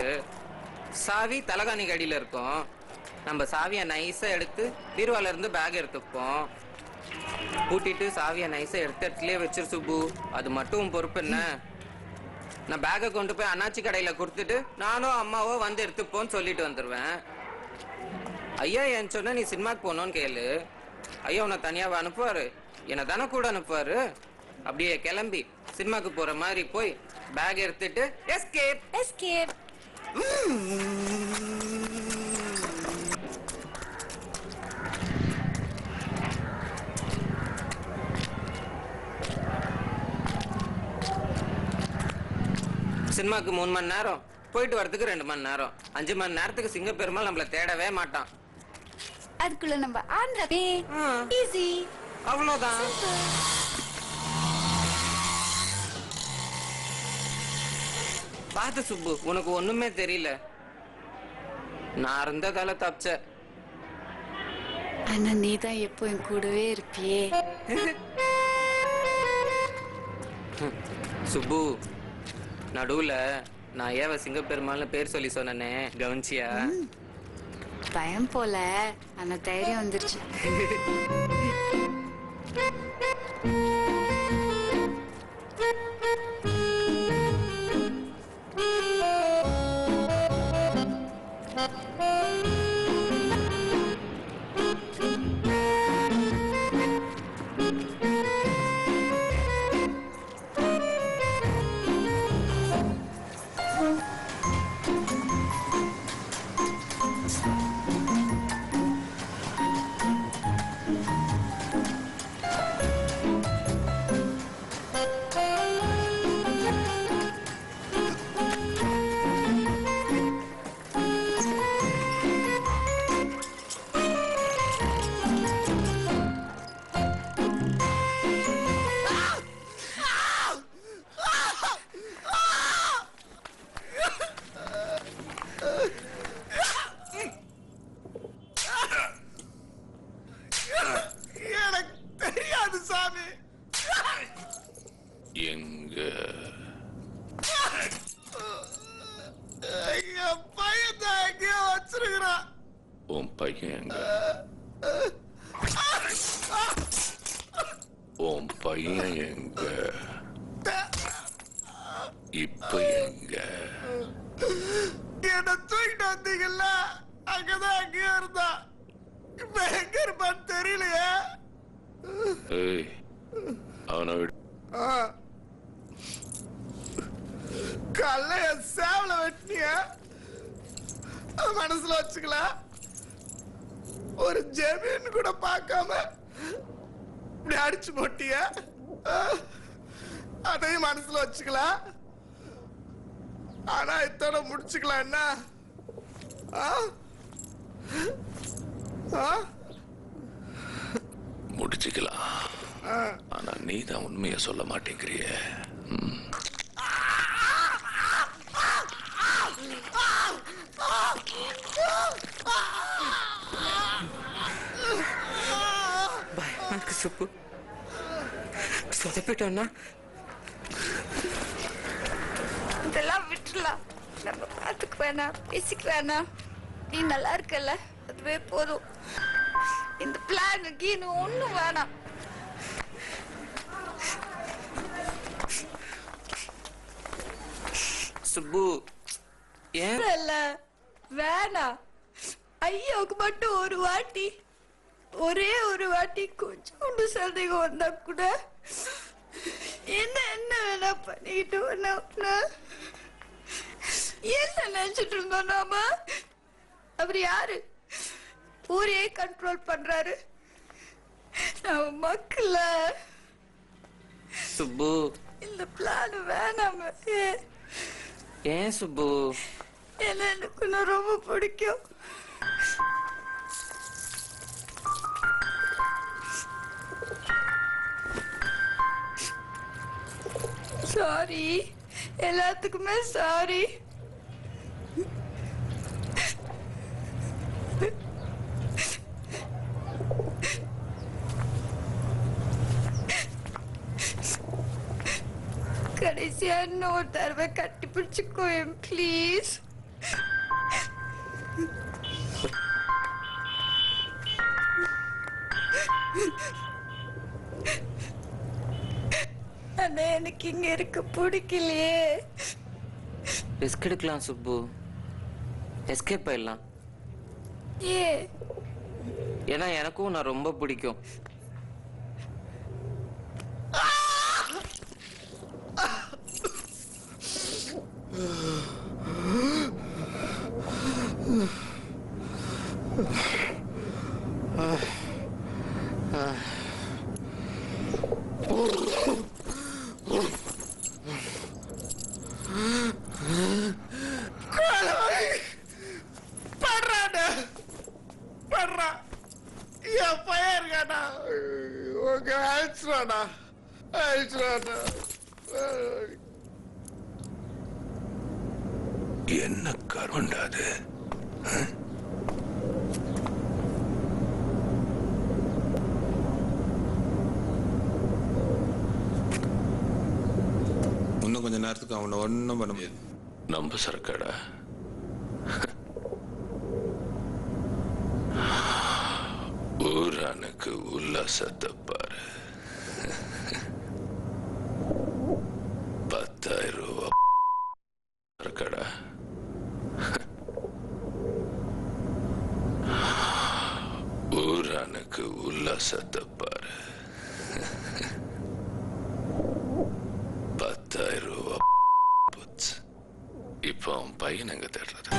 சாவி தலகாணிக்கு அடியில இருக்கும். நம்ம சாவியை நைஸா எடுத்து பீர்வால இருந்து பேக் எடுத்துப்போம். பூட்டிட்டு சாவியை நைஸா எடுத்த இடத்துலயே வச்சிரு சுபு. அது மட்டும் பொறுப்பு என்ன? நான் பேக்கை கொண்டு போய் அண்ணாச்சி கடையில கொடுத்துட்டு நானோ அம்மாவோ வந்து எடுத்துப்போன்னு சொல்லிட்டு வந்துடுவேன். ஐயா என் சொன்ன நீ சினிமாக்கு போகணும்னு கேளு. ஐயா உன்னை தனியாவை அனுப்புவாரு, என்னை தானே கூட அனுப்புவாரு. அப்படியே கிளம்பி சினிமாக்கு போற மாதிரி போய் பேக் எடுத்துட்டு எஸ்கேப் எஸ்கேப். சினிமாக்கு 3 மணி நேரம், போயிட்டு வரதுக்கு 2 மணி நேரம். 5 மணி நேரத்துக்கு சிங்க பெருமாள் நம்மள தேடவே மாட்டான். அதுக்குள்ள நம்ம ஆந்திரா ஈஸி, அவ்வளவுதான். பார்த்து சுப்பு, உனக்கு ஒண்ணுமே தெரியல. நான் இருந்ததால தப்பிச்ச. ஆனா நீ தான் எப்போ என் கூடவே இருப்பியே. சுப்பு, நடுவுல நான் ஏவ சிங்க பெருமாள்னு பேர் சொல்லி சொன்னனே, கவனிச்சியா? பயம் போல, ஆனா தைரியம் வந்துருச்சு. பையன் எங்க? இப்ப எங்க? என்ன தூக்கிட்டு வந்தீங்கல்ல, அங்கதான் அங்கேயே இருந்தா. இப்ப எங்க இருப்பான்னு தெரியலையே. ஏய், அவனை விடு. கல்லைய சேவல வெட்டினிய மனசுல வச்சுக்கலாம். ஒரு ஜமீன் கூட பார்க்காம இப்படி அடிச்சு போட்டிய, அதையும் மனசுல வச்சுக்கலாம். ஆனா இத்தனை முடிச்சுக்கலாம் என்ன? முடிச்சுக்கலாம். ஆனா நீ தான் உண்மையை சொல்ல மாட்டேங்கிறிய. சுப்பு சொதப்பிட்டோம்னா இதெல்லாம் விட்டுலாம். நம்ம பார்த்துக்க வேணாம், பேசிக்க வேணாம். நீ நல்லா இருக்கல, அதுவே போதும். இந்த பிளான் கீனு ஒண்ணும் வேணாம். சுப்பு ஏன் இல்ல வேணாம். ஐயாவுக்கு மட்டும் ஒரு வாட்டி, ஒரே ஒரு வாட்டி கொஞ்சோண்டு சந்தேகம் வந்தா கூட என்ன என்ன வேணா பண்ணிக்கிட்டு என்ன நினைச்சிட்டு இருந்தோம் நாம? அவர் யாரு? ஊரே கண்ட்ரோல் பண்றாரு. நம்ம மக்கள சுப்பு இந்த பிளான் வேணாம. ஏன் சுப்பு? என்ன எனக்கு நான் ரொம்ப பிடிக்கும். சாரி, எல்லாத்துக்குமே சாரி. கடைசியா இன்னொரு தடவை கட்டி பிடிச்சுக்கோ ப்ளீஸ். ஆனா எனக்கு இங்க இருக்க பிடிக்கலையே. ரிஸ்க் எடுக்கலாம் சுப்பு, எஸ்கேப் ஆயிடலாம். ஏன்னா எனக்கும் நான் ரொம்ப பிடிக்கும். என்ன கருண்டாது? இன்னும் கொஞ்ச நேரத்துக்கு அவனை ஒன்றும் பண்ண முடியாது. நம்ப சரக்காடா. ஊரானுக்கு உல்லாசத்தை பாரு. 10,000 ரூபா சரக்காடா. ஊரானுக்கு உல்லாசத்தை பாரு. 10,000 ரூபா. இப்போ அவன் பையன் எங்க தேடுறது?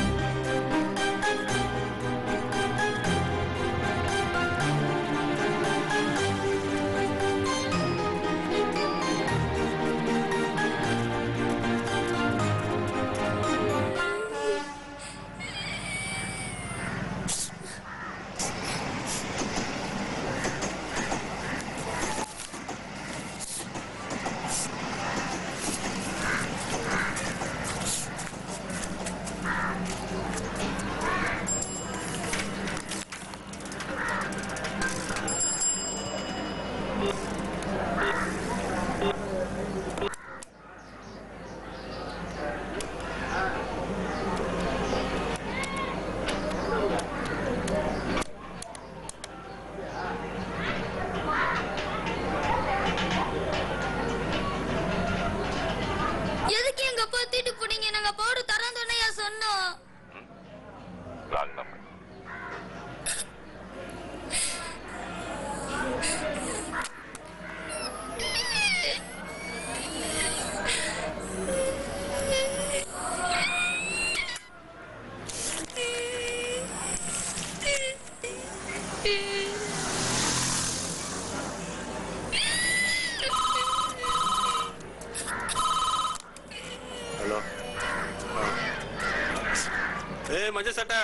ஏய் மஞ்ச சட்டை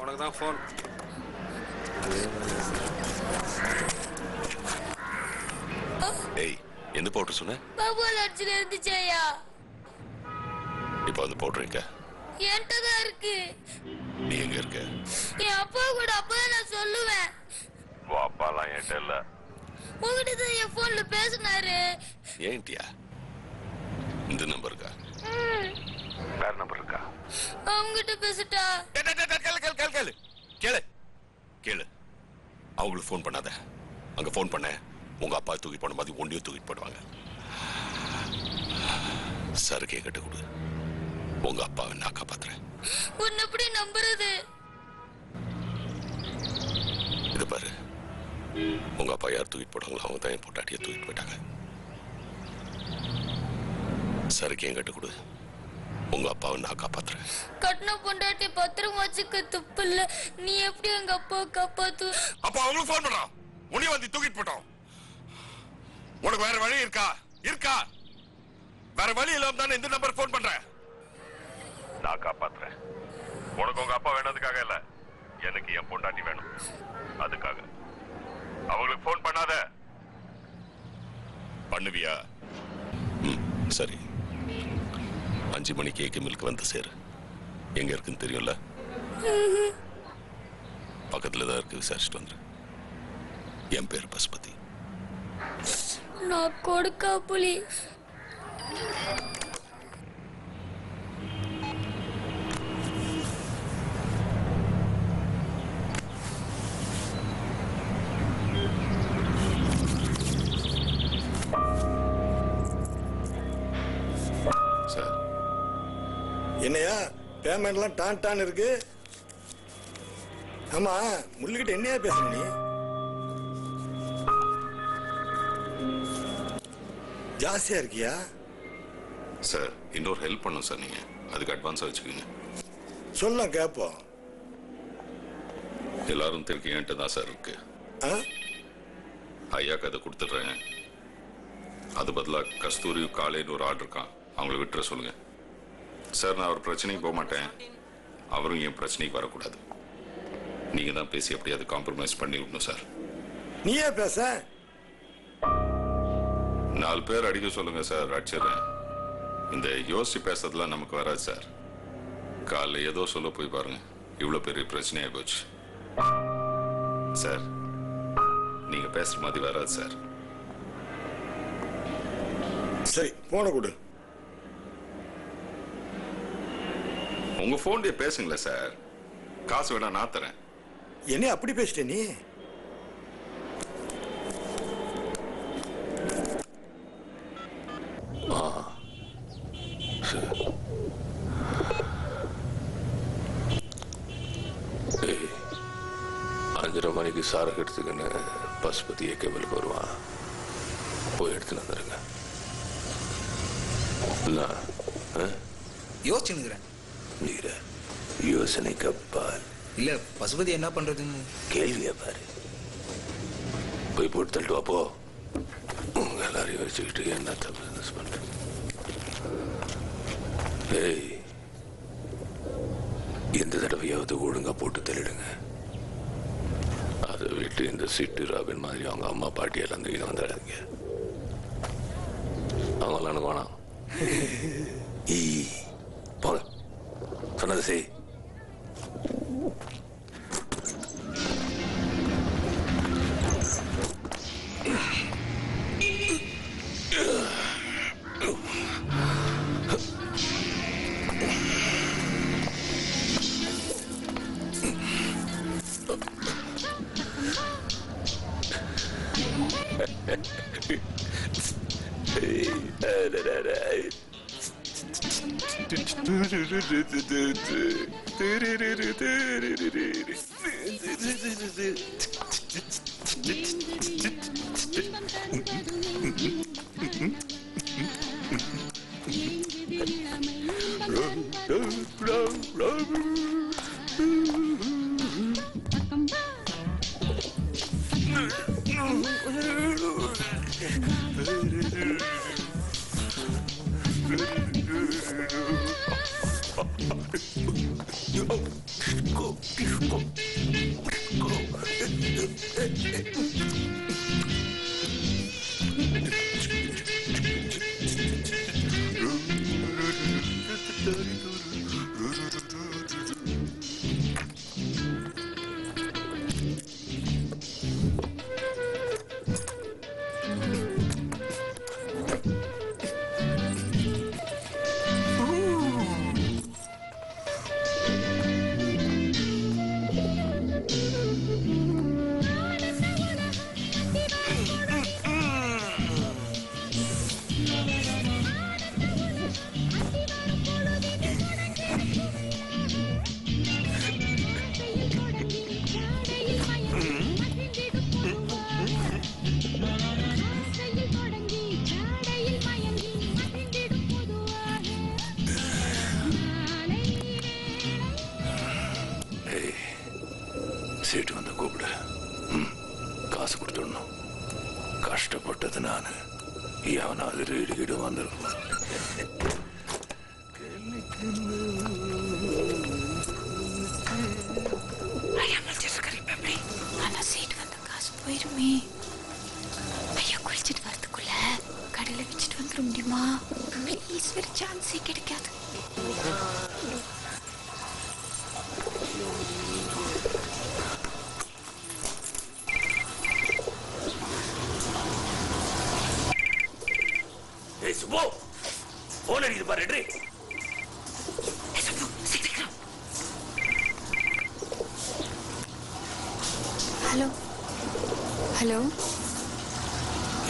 உனக்கு தான் ஃபோன். ஏய் எந்த பவுடர் சொன்ன? பாபு அலர்ஜில இருந்துச்சேயா. இப்போ அந்த பவுடர் எங்க? என்கிட்ட தான் இருக்கு. நீ எங்க இருக்க? என் அப்பா கூட அப்பதான் நான் சொல்லுவேன். உன் அப்பாலாம் என்கிட்ட இல்ல. உங்ககிட்ட தான் என் போன்ல பேசினாரு. ஏன்ட்டியா? இந்த நம்பர் இருக்கா? வேற நம்பர் இருக்கா? அவங்ககிட்ட பேசிட்டா. கேளு கேளு கேளு. அவங்களுக்கு ஃபோன் பண்ணாத. அங்க ஃபோன் பண்ண உங்க அப்பா தூக்கி போன மாதிரி ஒன்றையும் தூக்கிட்டு போடுவாங்க. சருக்கு என்கிட்ட கொடு. உங்க அப்பாவை நான் காப்பாத்துறேன். உன்னை எப்படி நம்புறது? இது பாரு, உங்க அப்பா யார் தூக்கிட்டு போட்டாங்களோ அவங்க தான் என் பொட்டாட்டியை தூக்கிட்டு போயிட்டாங்க. சருக்கு என்கிட்ட கொடு. உங்க அப்பாவை நான் காப்பாத்துறேன். கட்டின பொண்டாட்டி பத்திரமா வச்சுக்க துப்பு இல்ல. நீ எப்படி எங்க அப்பாவை காப்பாத்து? அப்பா அவங்களுக்கு ஃபோன் பண்றான். உன்னையும் வந்து தூக்கிட்டு போட்டோம். உனக்கு வேற வழி இருக்கா? இருக்கா? வேற வழி இல்லாம தானே இந்த நம்பர் ஃபோன் பண்றேன். நான் காப்பாத்துறேன். உனக்கு உங்க அப்பா வேணுறதுக்காக இல்ல, எனக்கு என் பொண்டாட்டி வேணும். அதுக்காக அவங்களுக்கு ஃபோன் பண்ணாத. பண்ணுவியா? சரி, 5 மணிக்கு ஏகே மில்க் வந்து சேரு. எங்க இருக்குன்னு தெரியும்ல? பக்கத்துல தான் இருக்கு, விசாரிச்சுட்டு வந்துரு. என் பேர் பசுபதி. நான் கொடுக்கா புலி. சார் என்னையா பேமெண்ட்லாம் டான் டான் இருக்கு? ஆமா முள்ளுகிட்ட என்னையா பேசுற நீ? ஜாஸ்தியா இருக்கியா? சார் இன்னொரு ஹெல்ப் பண்ணும் சார், நீங்க அதுக்கு அட்வான்ஸா வச்சுக்கோங்க. சொல்ல கேப்போம். எல்லாரும் திருக்கி என்கிட்ட தான் சார் இருக்கு. ஐயாக்கு அதை கொடுத்துட்றேன். அது பதிலாக கஸ்தூரியும் காலைன்னு ஒரு ஆர்டர் இருக்கான், அவங்கள விட்டுற சொல்லுங்க சார். நான் அவர் பிரச்சனைக்கு போக மாட்டேன், அவரும் என் பிரச்சனைக்கு வரக்கூடாது. நீங்க தான் பேசி எப்படியாவது காம்ப்ரமைஸ் பண்ணி விடணும் சார். நீயே பேச. 4 பேர் அடிக்க சொல்லுங்க சார், அடிச்சிடுறேன். இந்த யோசிச்சு பேசுறதுலாம் நமக்கு வராது சார். காலைல ஏதோ சொல்ல போய் பாருங்க, இவ்வளவு பெரிய பிரச்சனையா போச்சு சார். நீங்க பேசுற மாதிரி வராது சார். சரி போன கொடு. உங்க போன்லயே பேசுங்களேன் சார், காசு வேணா நான் தரேன். என்ன அப்படி பேசிட்ட நீ? அஞ்சரை மணிக்கு சாரக்கு எடுத்துக்கின்னு பசுபதி ஏகேபிலுக்கு வருவான். போய் எடுத்துன்னு வந்துருங்க. யோசிச்சுக்கிறேன். யோசனை கப்பால் இல்ல பசுபதி என்ன பண்றதுன்னு கேள்வியா பாரு. போய் போட்டு தள்ளிட்டு வா போ. உங்க எல்லாரையும் வச்சுக்கிட்டு என்ன பிசினஸ் பண்ற? ஏய், எந்த தடவையாவது ஒழுங்கா போட்டு தள்ளிடுங்க. அதை விட்டு இந்த சிட்டு ராபின் மாதிரி அவங்க அம்மா பாட்டி எல்லாம் தூக்கிட்டு வந்துடாதீங்க. அவங்களாம் எனக்கு வேணாம். போங்க, சொன்னது செய். சீட்டு வந்து கூப்பிடு. காசு கொடுத்துடணும். கஷ்டப்பட்டது நான். எவனாவது ரீடு வந்துருக்கலாம். சீட்டு வந்த காசு போயிருமே. ஐயா குளிச்சுட்டு வரதுக்குள்ள கடையில வச்சுட்டு வந்துட முடியுமா? ப்ளீஸ், வேற சான்ஸே கிடைக்காது. சுபோ போன் அடிக்குது பாரு. ஹலோ ஹலோ,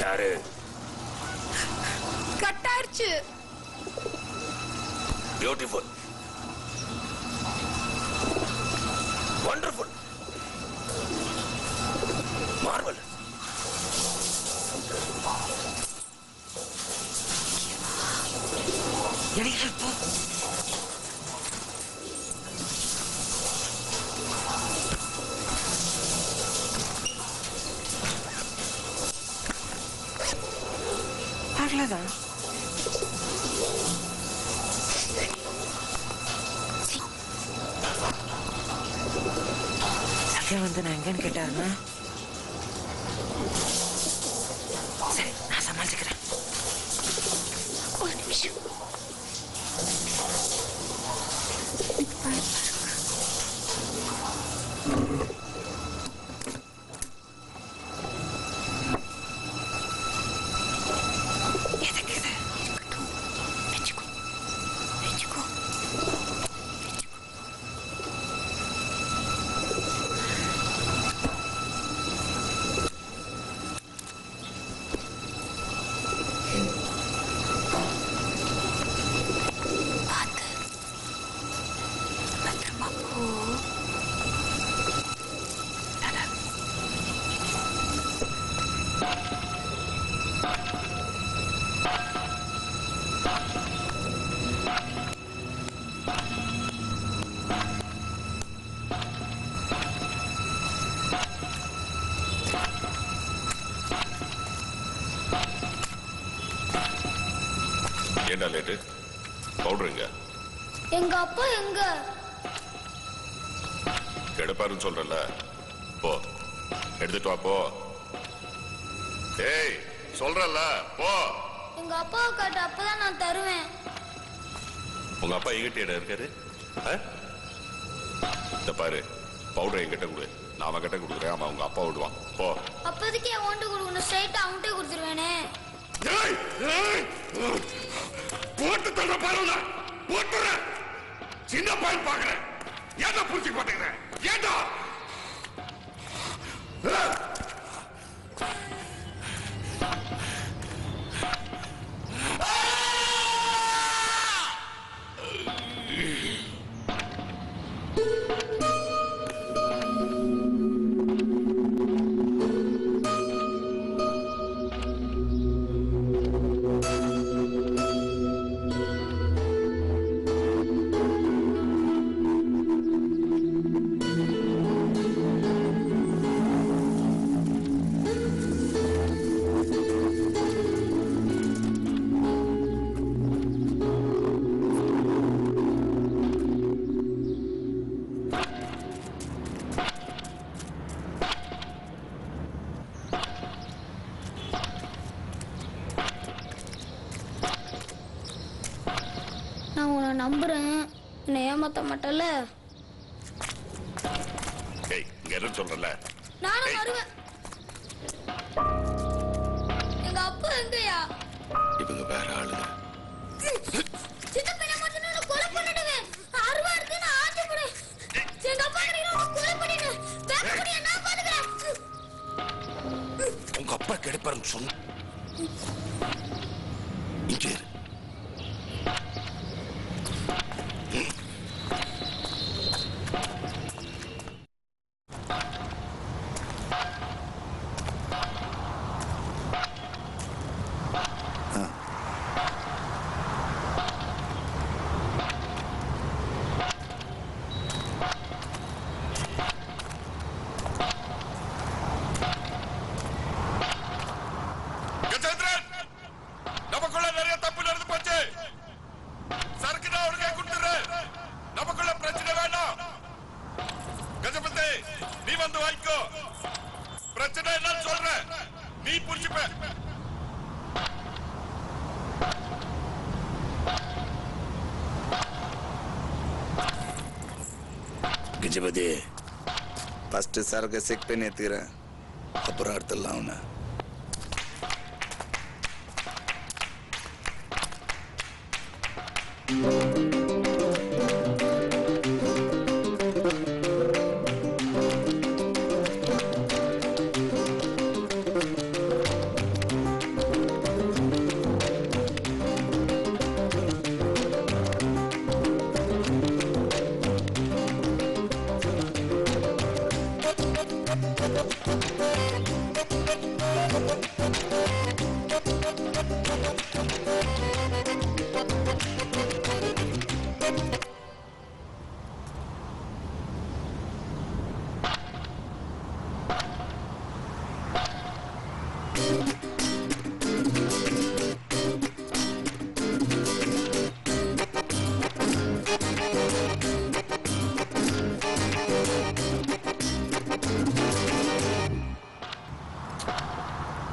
யாரு? கட் ஆயிடுச்சு. Beautiful, wonderful, Marvel. அவ்வளோதான். சத்யா வந்து நான் எங்கன்னு கேட்டாருன்னா சரி, நான் சமாளிச்சுக்கிறேன். ஒரு நிமிஷம். ஏண்டா லேட்டு? பவுடருங்க. எங்க அப்பா எங்க? கெடப்பாருன்னு சொல்றல, போ எடுத்துட்டு வா. போ. ஏய் சொல்றல, போ. எங்க அப்பாவை காட்டு, அப்பதான் நான் தருவேன். உங்க அப்பா எங்கிட்ட இடம் இருக்காரு? இந்த பாரு, பவுடர் என்கிட்ட கொடு, நான் அவன் கிட்ட கொடுக்குறேன், அவன் உங்க அப்பா விடுவான். போ. அப்போதைக்கு என் ஓண்டு கொடுக்கணும், ஸ்ட்ரைட்டா அவன்கிட்ட கொடுத்துருவேனே. போட்டு தர பாருங்க, போட்டுற. சின்ன பையன் பாக்குறேன், ஏதோ புடிச்சு போட்டுக்கிறேன். ஏதோ நம்புறேன், என்னை ஏமாத்த மாட்டல. ஏய் இங்க என்ன சொல்றல? நானும் வருவேன். எங்க அப்பா எங்கயா? இவங்க வேற ஆளுங்க. சித்தப்பனை மட்டும் நான் கொலை பண்ணிடுவேன். அருவா இருக்கு, நான் ஆட்டி போடு. எங்க அப்பா நான் கொலை பண்ணிடு. பேக் பண்ணி நான் பாத்துக்கறேன். உங்க அப்பா கெடுப்பாருன்னு சொன்ன. இங்கே கஜபதி ஃபர்ஸ்ட் சரக்கு செக் பண்ணி எடுத்துக்கிறேன், அப்புறம் அடுத்தலாம் அவனை.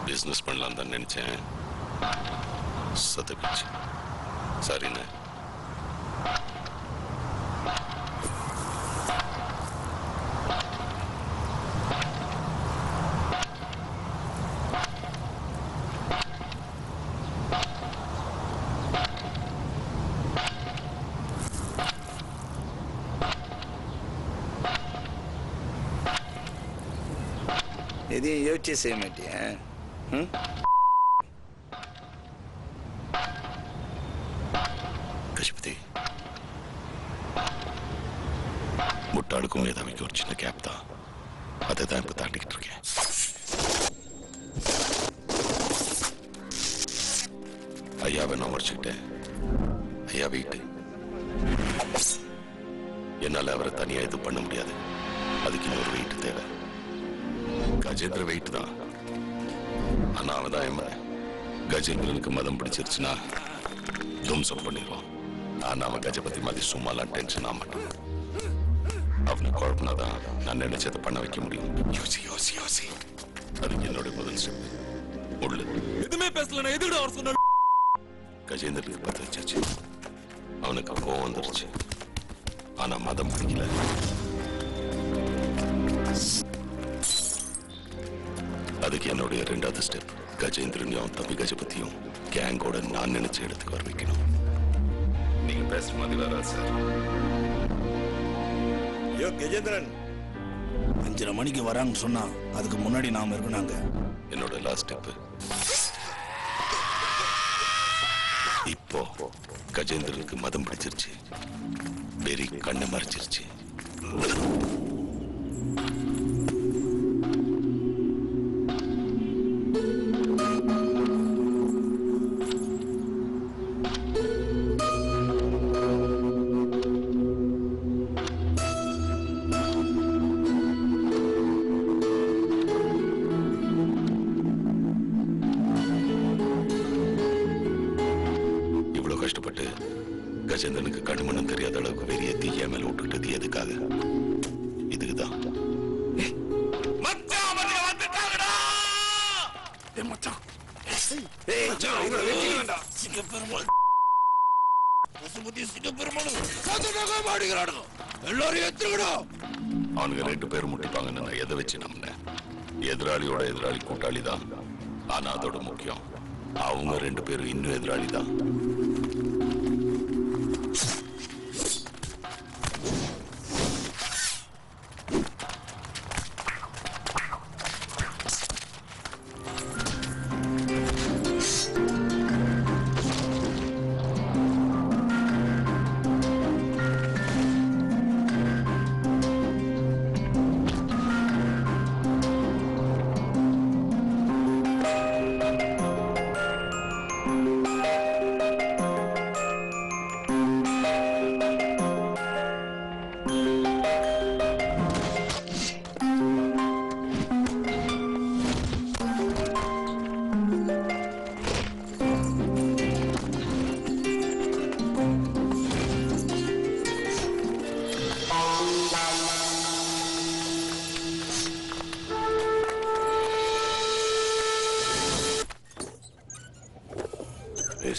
பிசினஸ் பண்ணலாம் தான் நினைச்சேன், சதுக்குச்சு. சரிண்ணே. எதையும் யோசிச்சு செய்ய மாட்டியா? கஜபதி, முட்டாளுக்கும் மேதாவிக்கு ஒரு சின்ன கேப் தான், அதை தான் இப்ப தாண்டிக்கிட்டு இருக்கேன். ஐயாவை நான் முடிச்சுக்கிட்டேன். ஐயா வீட்டு என்னால அவரை தனியா எதுவும் பண்ண முடியாது. அதுக்கு இன்னொரு வெயிட் தேவை. கஜேந்திர வெயிட் தான், ஆனா அவன் தான் என் மகன். கஜேந்திரனுக்கு மதம் பிடிச்சிருச்சுன்னா தும்சம் பண்ணிடுவான். ஆனா அவன் கஜபதி மாதிரி சும்மாலாம் டென்ஷன் ஆக மாட்டான். அவனை குழப்பினாதான் நான் நினைச்சதை பண்ண வைக்க முடியும். யோசி யோசி யோசி. அதுக்கு என்னோட முதல் ஸ்டெப் உள்ள எதுவுமே பேசல. எதுக்கு அவர் சொன்ன? கஜேந்திரனுக்கு பத்த வச்சாச்சு. அவனுக்கு கோவம் வந்துருச்சு, ஆனா மதம் பிடிக்கல. அதுக்கு என்னுடைய 2வது ஸ்டெப், கஜேந்திரனையும் அவன் தம்பி கஜபதியும் கேங்கோட நான் நினைச்ச இடத்துக்கு வர வைக்கணும். நீங்க பேசுற மாதிரி வராது சார். யோ கஜேந்திரன், 5:30 மணிக்கு வராங்கன்னு சொன்னா அதுக்கு முன்னாடி நாம இருக்கணுங்க. என்னோட லாஸ்ட் ஸ்டெப். இப்போ கஜேந்திரனுக்கு மதம் பிடிச்சிருச்சு, வெறி கண்ணை மறைச்சிருச்சு. கஷ்டப்பட்டு கஜேந்திரனுக்கு கடுமணம் தெரியாத அளவுக்கு வெறிய தீய மேல விட்டுட்டது எதுக்காக? இதுக்குதான். அவனுக்கு 2 பேர் முட்டிப்பாங்கன்னு நான் எதை வச்சு நம்பினேன்? எதிராளியோட எதிராளி கூட்டாளி தான், ஆனா அதோட முக்கியம் அவங்க 2 பேரும் இன்னும் எதிராளி தான்.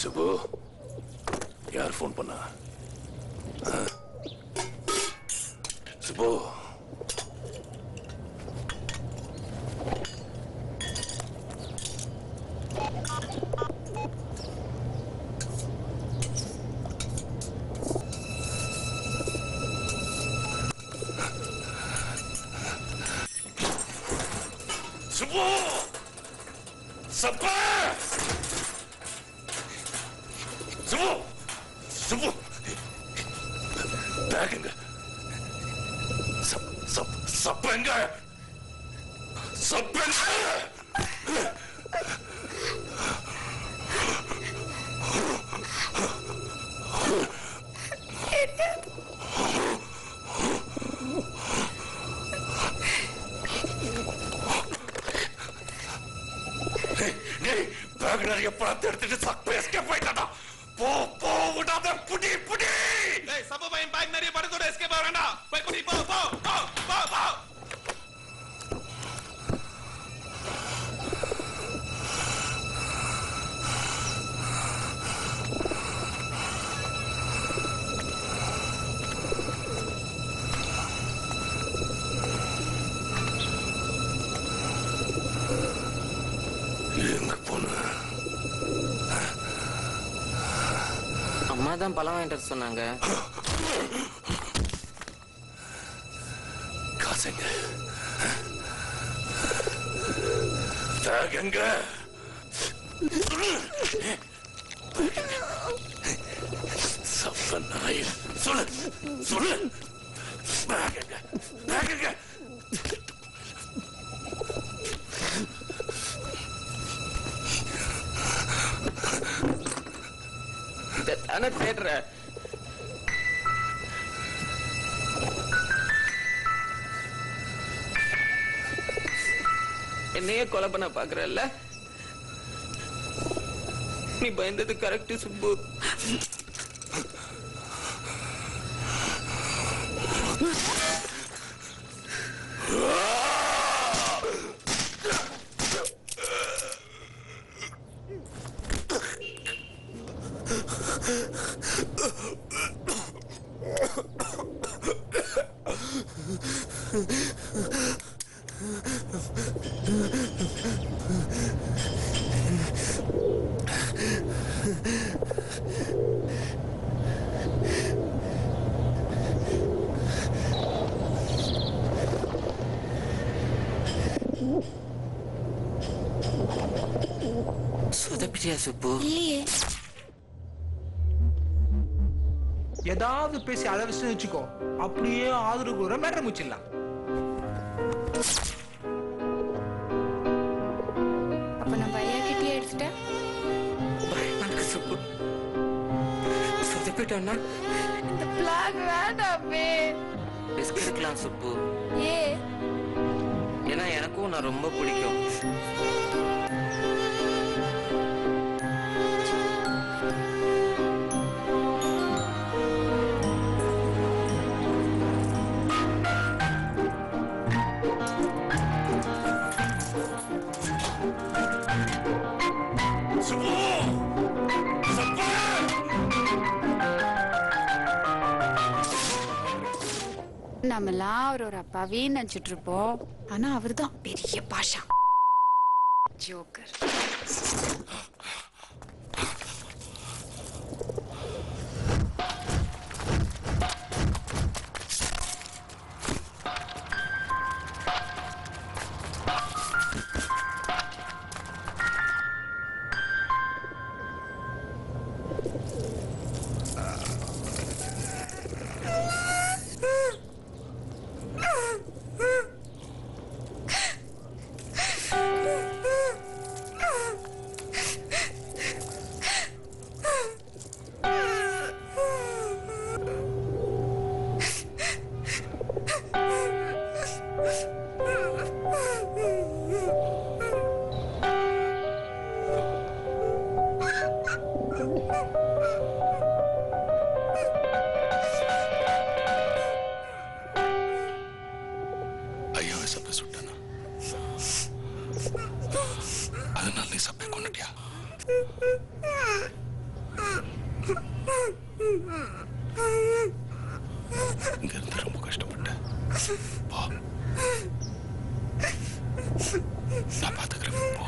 சுப்பு, யார் போன் பண்ணா? சுப்பு சுப்பு சப்பா சுப்பு சுப்பு பேக்குங்க சப்பங்க சப்பங்க பேக் நிறைய பணத்தை எடுத்துட்டு சப்ப எஸ்கேப் ஆயிட்டாடா போ போ விடாத புடி புடி டேய் சப்ப பையன் பேக் நிறைய பணத்தோட எஸ்கேப் ஆறடா போய் புடி போ போ போ போ போ அம்மா தான் பழம் வாங்கிட்டு சொன்னாங்க. காசுங்க தாகங்க சப்பனாய் சொல்லு சொல்லு தாகங்க தாகங்க தானே தேடுற என்னையே கொலை பண்ண பாக்குறல்ல நீ பயந்தது கரெக்ட் சுப்பு. சொதப்பிட்டியா சுப்பு? இல்லையே. ஏதாவது பேசி அதை விஷயம் வச்சுக்கோ, அப்படியே ஆதரவு கூற மேட்டர் முடிச்சிடலாம். அப்ப நம்ம ஐயா கிட்டே எடுத்துட்டேன். சுப்பு சொதப்பிட்டோம்னா இந்த பிளாக் வேண்டாமே. ரிஸ்க் எடுக்கலாம் சுப்பு. ஏ ஏன்னா எனக்கும் நான் ரொம்ப பிடிக்கும். நம்மலாம் அவரோட அப்பாவையும் நினைச்சிட்டு இருப்போம். ஆனா அவர்தான் பெரிய பாஷா ஜோக்கர். ஐயாவை சப்பை சுட்டானா? அதனால நீ சப்பை கொண்டுட்டியா? இங்க இருந்து ரொம்ப கஷ்டப்பட்டேன். போ, நான் பாத்துக்கிறேன். போ.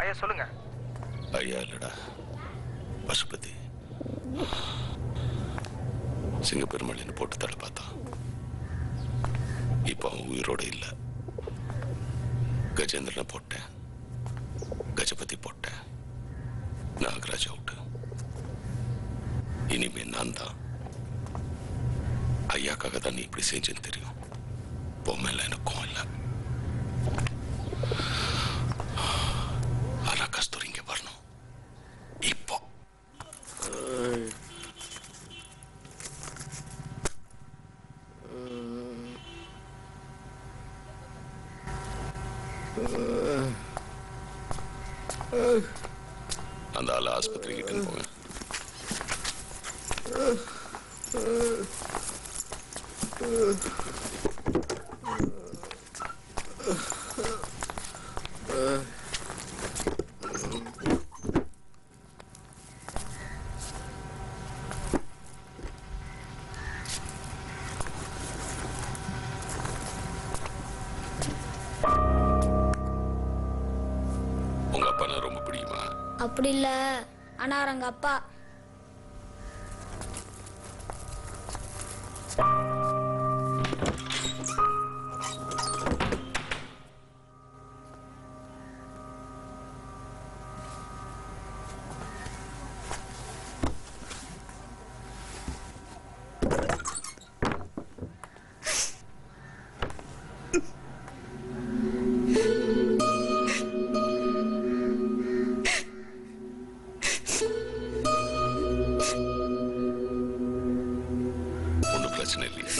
ஐயா சொல்லுங்க. ஐயா இல்லடா, பசுபதி. சிங்கப்பெருமாளின்னு போட்டு தள்ள பார்த்தான். இப்ப அவன் உயிரோட இல்ல. கஜேந்திரனை போட்டேன், கஜபதி போட்டேன், நாகராஜ் அவுட்டு. இனிமே நான் தான். ஐயாக்காக தான் நீ இப்படி செஞ்சேன்னு தெரியும். பொம்மைல எனக்கும் இல்லை. ஆனா கஸ்தூரி இங்க வரணும் இப்போ. அந்த ஆளை ஆஸ்பத்திரிக்கு கிட்ட போங்க. உங்க அப்பா நான் ரொம்ப பிடிக்குமா? அப்படி இல்ல, ஆனா எங்க அப்பா பிரச்சனை இல்லையா?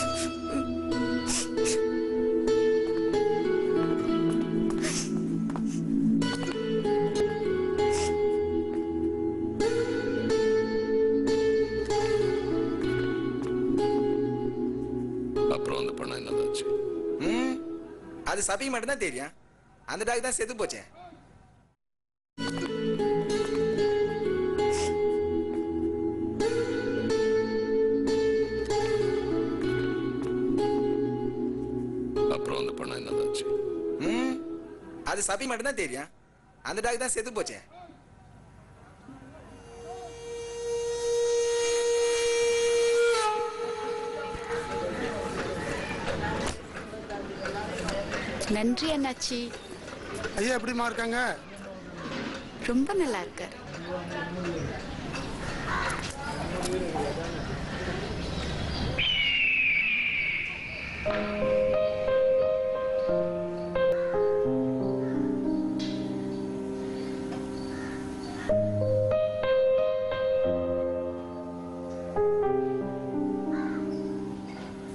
அப்புறம் அந்த பணம் என்னதாச்சு? அது சபை மட்டும் தான் தெரியும். அந்த டாக் தான் செத்து போச்சேன். அப்புறம் அந்த பணம் என்னதாச்சு? அது சபை மட்டும் தான் தெரியும். அந்த டாக் தான் செத்து போச்சேன். நன்றி அண்ணாச்சி. ஐயா எப்படிமா இருக்காங்க? ரொம்ப நல்லா இருக்காரு.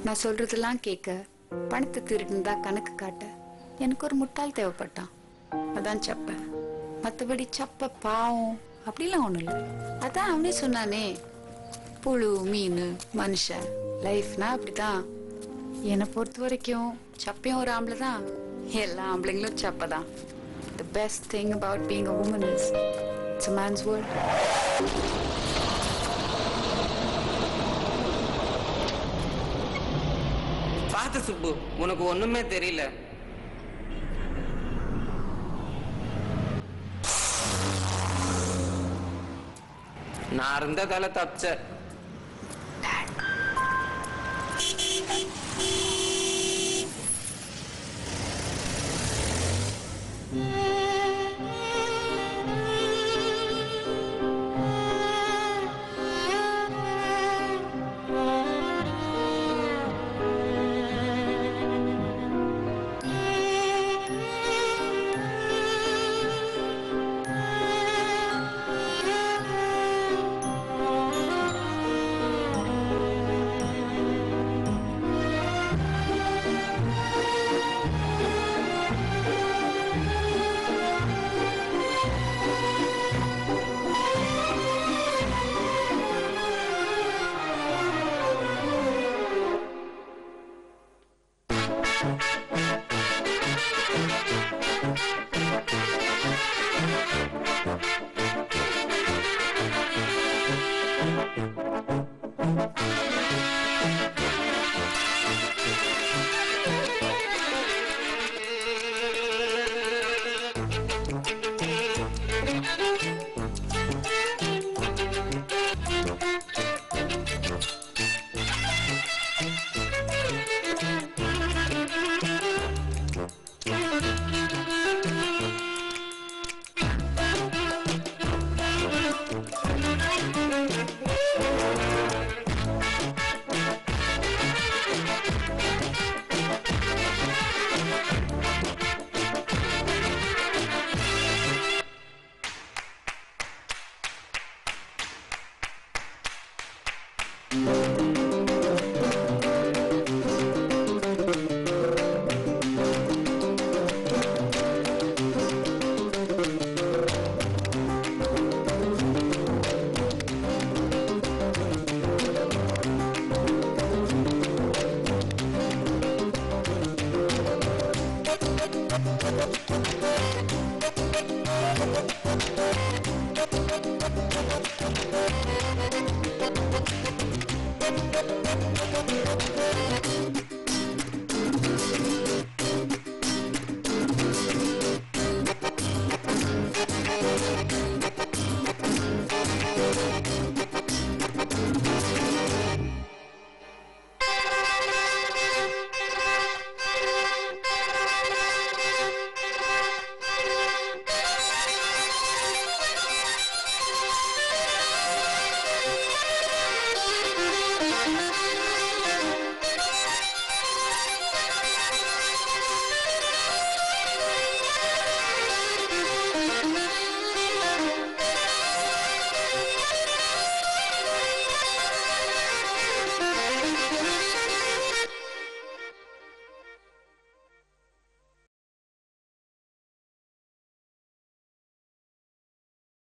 நான் சொல்றதெல்லாம் கேட்க, பணத்தை திருடுனதா கணக்கு காட்ட எனக்கு ஒரு முட்டாள் தேவைப்பட்டான். அதான் சப்ப. மற்றபடி சப்ப பாவம் அப்படிலாம் ஒண்ணும் இல்லை. அதான் அவனே சொன்னானே, புழு மீன் மனுஷன் லைஃப்னா அப்படிதான். என்னை பொறுத்த வரைக்கும் சப்பையும் ஒரு ஆம்பளை தான், எல்லா ஆம்பளைங்களும் சப்பை தான். The best thing about being a woman is it's a man's world. பார்த்து சுப்பு, உனக்கு ஒண்ணுமே தெரியல. நான் இருந்ததால தப்பிச்ச.